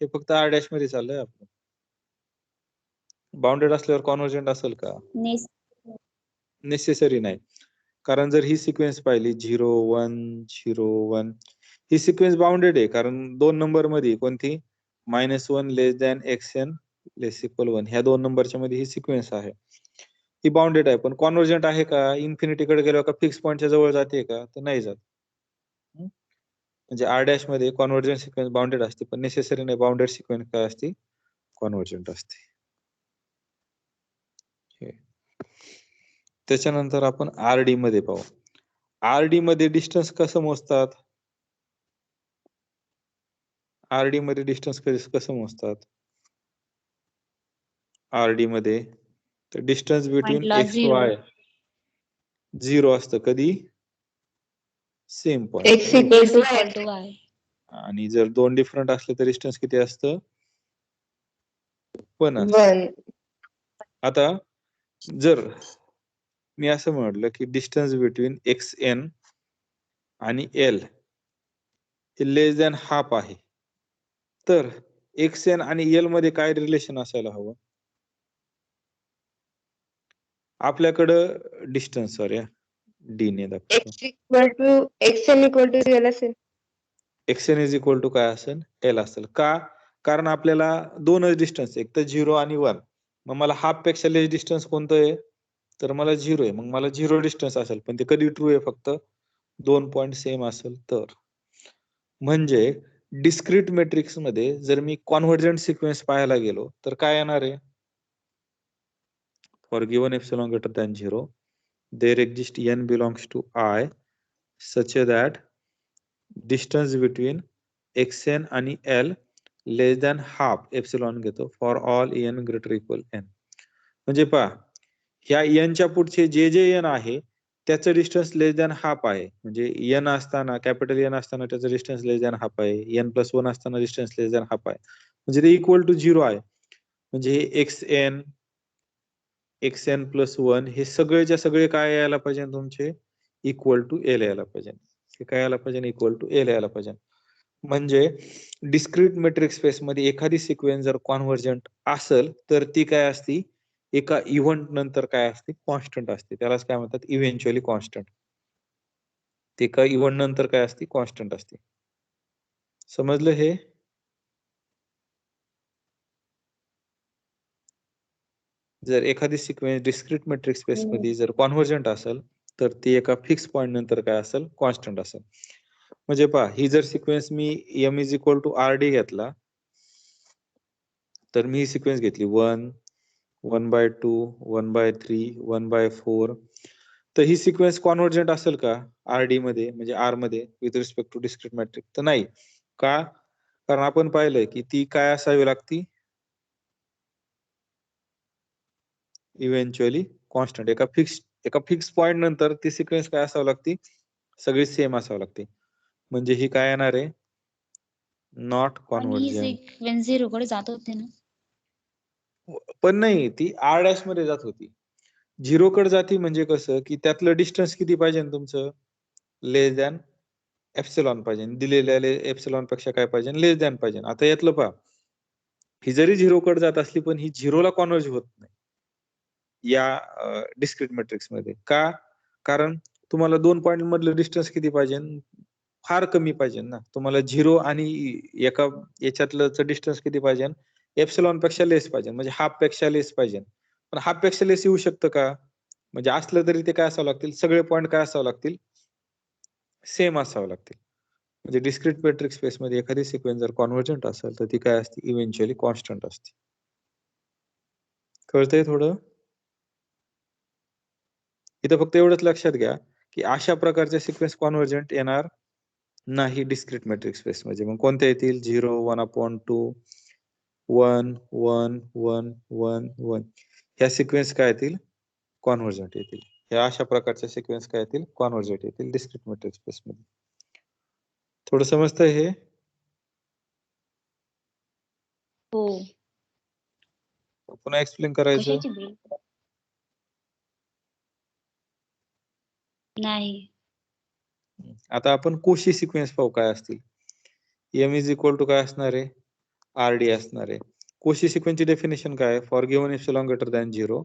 हे फक्त आर डॅश मध्ये चाललंय आपलं. बाउंडेड असल्यावर कॉन्व्हर्जंट असेल का? नेसेसरी नाही. कारण जर ही सिक्वेन्स पाहिली 0 1 0 1 ही सिक्वेन्स बाउंडेड आहे, कारण 2 नंबर मध्ये कोणती -1 लेस दॅन xn लेस इक्वल 1 ह्या 2 नंबरच्या मध्ये ही सिक्वेन्स आहे, ही बाउंडेड आहे. पण कॉन्व्हर्जंट आहे का? इन्फिनिटी कडे गेल्यावर का फिक्स पॉईंटच्या जवळ जाते का? तर नाही जात. म्हणजे आर डॅश मध्ये कॉन्व्हर्जंट सिक्वेन्स बाउंडेड असते, पण नेसेसरी नाही. बाउंडेड सिक्वेन्स काय असते? कॉन्व्हर्जंट असते. त्याच्यानंतर आपण आरडी मध्ये पाहू. आरडी मध्ये डिस्टन्स कसं मोजतात? आरडी मध्ये डिस्टन्स कसं मोजतात? आरडी मध्ये तर डिस्टन्स बिटवीन पॉइंटला एक्स 0. वाय 0 असतं. कधी? Same X point. X equal to equal Y. to Y. आणि जर दोन डिफरंट असले तर डिस्टन्स किती असतं? 1 असतं. 1. आता जर मी असं म्हटलं की डिस्टन्स बिटवीन एक्स एन आणि एल हे लेस दॅन हाफ आहे, तर एक्स एन आणि एल मध्ये काय रिलेशन असायला हवं? आपल्याकडं डिस्टन्स सॉरी डी ने दाखवतो. Xn equal to L असेल. X n is equal to काय असेल? एल असेल. का? कारण आपल्याला दोनच डिस्टन्स, एक तर 0 आणि 1. मग मला हाफ पेक्षा लेस डिस्टन्स कोणतं आहे? तर मला 0 आहे. मग मला 0 डिस्टन्स असेल, पण ते कधी ट्रू आहे? फक्त 2 पॉइंट सेम असेल तर. म्हणजे डिस्क्रीट मॅट्रिक्स मध्ये जर मी कॉन्व्हर्जंट सिक्वेन्स पाहायला गेलो तर काय येणार आहे? For given epsilon greater than 0 there exist n belongs to I such that distance between xn आणि l less than half epsilon घेतो for all n greater equal n. म्हणजे पहा, ह्या n च्या पुढचे जे जे n आहे त्याचं डिस्टन्स लेस दॅन हाफ आहे. म्हणजे n असताना कॅपिटल n असताना त्याचं डिस्टन्स लेस दॅन हाफ आहे, n+1 असताना डिस्टन्स लेस दॅन हाफ आहे, म्हणजे ते इक्वल टू 0 आहे. म्हणजे हे xn+1 हे सगळेच्या सगळे काय यायला पाहिजे तुमचे? इक्वल टू एल यायला पाहिजे. हे काय यायला पाहिजे? इक्वल टू एल यायला पाहिजे. म्हणजे डिस्क्रीट मॅट्रिक्स स्पेस मध्ये एखादी सिक्वेन्स जर कॉन्व्हर्जंट असेल तर ती काय असती? एका इव्हेंट नंतर काय असते? कॉन्स्टंट असते. त्यालाच काय म्हणतात? Eventually constant. ते एका इव्हेंट नंतर काय असते? कॉन्स्टंट असते. समजलं हे? जर एखादी सिक्वेन्स डिस्क्रीट मॅट्रिक्स स्पेस मध्ये जर कॉन्व्हर्जंट असेल तर ती एका फिक्स पॉइंट नंतर काय असेल? कॉन्स्टंट असेल. म्हणजे पहा, ही जर सिक्वेन्स मी m is equal to R D घेतला तर मी ही सिक्वेन्स घेतली 1 1/2 1/3 1/4, तर ही सिक्वेन्स कॉन्व्हर्जंट असेल का आर डी मध्ये, म्हणजे आर मध्ये with respect to discrete matrix? तर नाही. का? कारण आपण पाहिलंय की ती काय असावी लागती? Eventually constant. एका फिक्स पॉइंट नंतर ती सिक्वेन्स काय असावी लागती? सगळी सेम असावी लागते. म्हणजे ही काय येणार आहे? नॉट पण ही कॉन्व्हर्जंट. सिक्वेन्स 0 कडे जात होते ना. पण नाही, ती आर डॅश मध्ये जात होती. 0 कडे जाती म्हणजे कसं की त्यातलं डिस्टन्स किती पाहिजे तुमचं? लेस दॅन एप्सिलॉन पाहिजे. दिलेल्या एप्सिलॉन पेक्षा काय पाहिजे? लेस दॅन पाहिजे. आता यातलं पहा, ही जरी 0 कडे जात असली पण ही 0 ला कॉन्व्हर्ज होत नाही या डिस्क्रीट मॅट्रिक्स मध्ये. का? कारण तुम्हाला 2 पॉइंट मधलं डिस्टन्स किती पाहिजे? फार कमी पाहिजे ना. तुम्हाला 0 आणि एका याच्यातलं डिस्टन्स किती पाहिजे? एप्सिलॉन पेक्षा लेस पाहिजे, म्हणजे हाफ पेक्षा लेस पाहिजे. पण हाफ पेक्षा लेस येऊ शकतं का? म्हणजे असलं तरी ते काय असावं लागतील? सगळे पॉइंट काय असावं लागतील? सेम असावं लागतील. म्हणजे डिस्क्रीट मॅट्रिक्स स्पेस मध्ये एखादी सिक्वेन्स जर कॉन्व्हर्जंट असेल तर ती काय असते? इव्हेंच्युअली कॉन्स्टंट असते. कळतंय थोडं? इथं फक्त एवढंच लक्षात घ्या की अशा प्रकारच्या सिक्वेन्स कॉन्व्हर्जंट येणार नाही डिस्क्रीट मॅट्रिक्स स्पेस मध्ये. मग कोणत्या येतील? 0 1/2 1 1 1 1 1 ह्या सिक्वेन्स काय येतील? कॉन्व्हर्जंट येतील. ह्या अशा प्रकारच्या सिक्वेन्स काय येतील? कॉन्व्हर्जंट येतील डिस्क्रीट मॅट्रिक्स स्पेस मध्ये. थोडं समजतंय हे? हो. पुन्हा एक्सप्लेन करायचं? कशाची बिल? नाही. आता आपण कोशी सिक्वेन्स पाहू काय असतील. m इज इक्वल टू काय असणार आहे? आर डी असणार आहे. कोशी सिक्वेन्सची डेफिनेशन काय आहे? For given epsilon greater than 0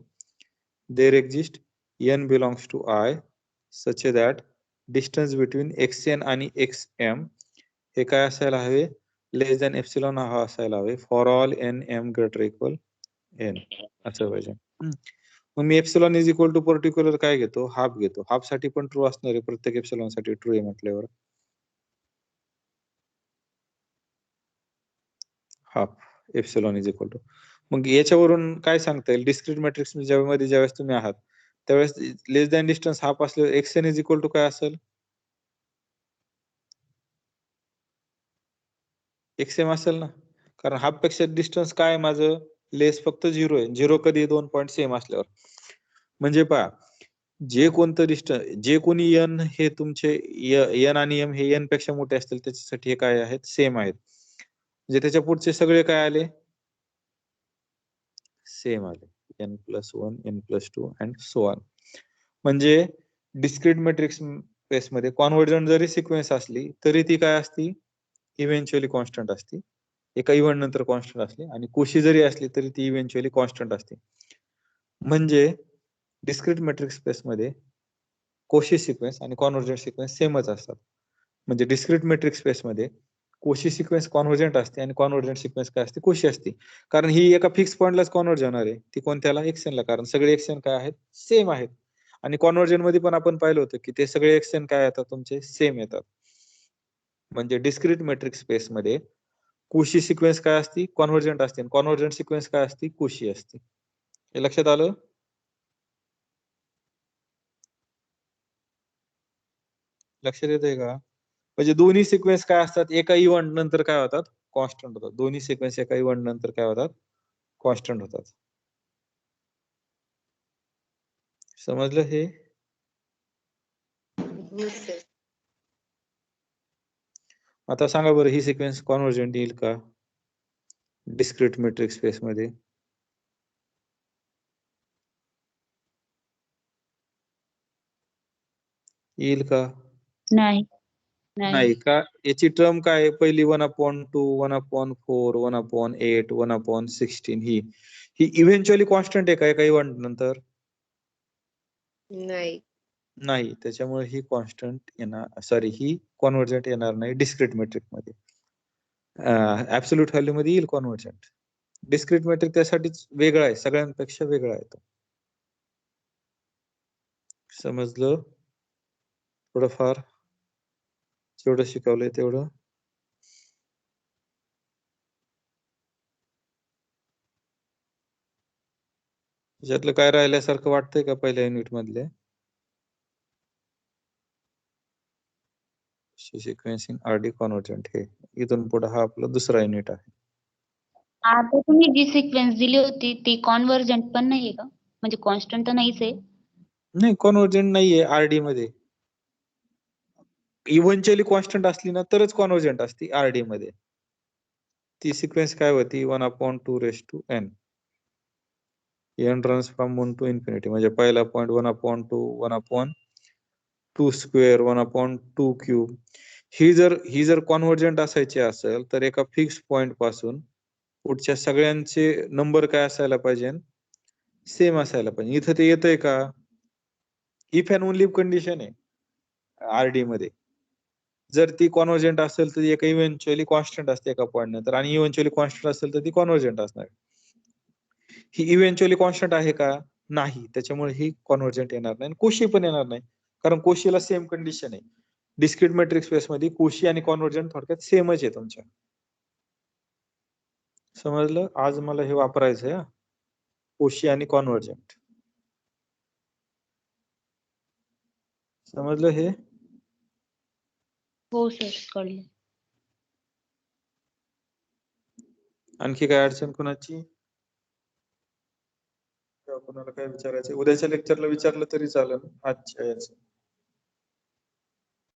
there exist n belongs to I such that distance between xn आणि xm हे काय असायला हवे, लेस दॅन एप्सिलॉन हा असायला हवे for all n m greater equal n असं पाहिजे. मग मी epsilon is equal to particular काय घेतो, हाफ घेतो. हाफ साठी पण ट्रू असणार आहे, प्रत्येक एप्सिलॉन साठी ट्रू आहे म्हटल्यावर half epsilon is equal to. मग याच्यावरून काय सांगता येईल, डिस्क्रीट मॅट्रिक्स ज्यामध्ये ज्यावेळेस तुम्ही आहात त्यावेळेस लेस दॅन डिस्टन्स हाफ असल्यावर xn इज इक्वल टू काय असेल, xm असेल ना, कारण हाफ पेक्षा डिस्टन्स काय आहे माझं, लेस फक्त 0 आहे. 0 कधी 2 पॉईंट सेम असल्यावर. म्हणजे पहा, जे कोणतं डिस्टन्स, जे कोणी n हे तुमचे n आणि m हे n पेक्षा मोठे असतील त्याच्यासाठी हे काय आहेत, सेम आहेत. म्हणजे त्याच्या पुढचे सगळे काय आले, सेम आले. n+1 n+2 and so on. म्हणजे डिस्क्रीट मॅट्रिक्स स्पेस मध्ये कॉन्व्हर्जंट जरी सिक्वेन्स असली तरी ती काय असती, इव्हेंच्युअली कॉन्स्टंट असते. एका इव्हेंट नंतर कॉन्स्टंट असते. आणि कोशी जरी असली तरी ती इव्हेंच्युअली कॉन्स्टंट असते. म्हणजे डिस्क्रीट मॅट्रिक्स स्पेस मध्ये कोशी सिक्वेन्स आणि कॉन्व्हर्जंट सिक्वेन्स सेमच असतात. म्हणजे डिस्क्रीट मॅट्रिक्स स्पेस मध्ये कोशी सिक्वेन्स कॉन्व्हर्जंट असते आणि कॉन्व्हर्जंट सिक्वेन्स काय असते, कोशी असते. कारण ही एका फिक्स पॉइंटलाच कॉन्व्हर्ज होणार आहे, ती कोणत्याला, एक्सएन ला. कारण सगळे एक्सएन काय आहेत, सेम आहेत. आणि कॉन्व्हर्जन मध्ये पण आपण पाहिलं होतं की ते सगळे एक्सएन काय येतात, तुमचे सेम येतात. म्हणजे डिस्क्रीट मॅट्रिक्स स्पेस मध्ये कोशी सिक्वेन्स काय असते, कॉन्व्हर्जंट असते. आणि कॉन्व्हर्जंट सिक्वेन्स काय असते, कोशी असते. हे लक्षात आलं. लक्षात येतंय का. म्हणजे दोन्ही सिक्वेन्स काय असतात, एका इव्हेंट नंतर काय होतात, कॉन्स्टंट होतात. दोन्ही सिक्वेन्स एका इव्हेंट नंतर काय होतात, कॉन्स्टंट होतात. समजलं हे. हो सर. आता सांगा बरं, ही सिक्वेन्स कॉन्व्हर्जंट येईल का डिस्क्रीट मॅट्रिक्स स्पेस मध्ये. येईल का, नाही. नाही का. याची टर्म काय आहे, पहिली 1/2 1/4 1/8 1/16 ही इव्हेंच्युअली कॉन्स्टंट आहे का एका इव्हेंट नंतर, नाही. नाही. त्याच्यामुळे ही कॉन्स्टंट येणार, सॉरी ही कॉन्व्हर्जंट येणार नाही डिस्क्रीट मॅट्रिक मध्ये. ऍब्सोल्यूट व्हॅल्यू मध्ये येईल कॉन्व्हर्जंट. डिस्क्रीट मॅट्रिक त्यासाठीच वेगळा आहे, सगळ्यांपेक्षा वेगळा आहे तो. समजलं थोडंफार, जेवढं शिकवलंय तेवढं. त्याच्यातलं काय राहिल्यासारखं वाटतंय का पहिल्या युनिट मधले. सिक्वेन्सिंग आरडी कॉन्व्हर्जंट, हे इथून पुढे हा आपला दुसरा युनिट आहे. आता तुम्ही जी सिक्वेन्स दिली होती ती कॉन्व्हर्जंट पण नाहीये का, म्हणजे कॉन्स्टंट तर नाहीच आहे. नाही, कॉन्व्हर्जंट नाहीये आरडी मध्ये. इव्हेंच्युअली कॉन्स्टंट असली ना तरच कॉन्व्हर्जंट असते आरडी मध्ये. ती सिक्वेन्स काय होती, 1/2n. n runs from 1 to infinity. म्हणजे पहिला पॉइंट 1/2 1/2 स्क्वेअर 1/2 क्यूब. ही जर कॉन्व्हर्जंट असायची असेल तर एका फिक्स पॉइंट पासून पुढच्या सगळ्यांचे नंबर काय असायला पाहिजे, सेम असायला पाहिजे. इथं ते येतंय का, इफ अँड ओनली कंडिशन आहे आरडी मध्ये. जर ती कॉन्व्हर्जंट असेल तर एका इव्हेंच्युअली कॉन्स्टंट असते एका पॉइंट नंतर, आणि इव्हेंच्युअली कॉन्स्टंट असेल तर ती कॉन्व्हर्जंट असणार. ही इव्हेंच्युअली कॉन्स्टंट आहे का, नाही. त्याच्यामुळे ही कॉन्व्हर्जंट येणार नाही. कोशी पण येणार नाही, कारण कोशीला सेम कंडिशन आहे. डिस्क्रीट मॅट्रिक्स स्पेस मध्ये कोशी आणि कॉन्व्हर्जंट थोडक्यात सेमच आहे तुमच्या. समजलं. आज मला हे वापरायचं आहे, कोशी आणि कॉन्व्हर्जंट. समजलं हे. हो सर, कळलं. आणखी काय अडचण कोणाची, किंवा कोणाला काय विचारायचं, उद्याच्या लेक्चरला विचारलं तरी चालेल. आजच्या याचं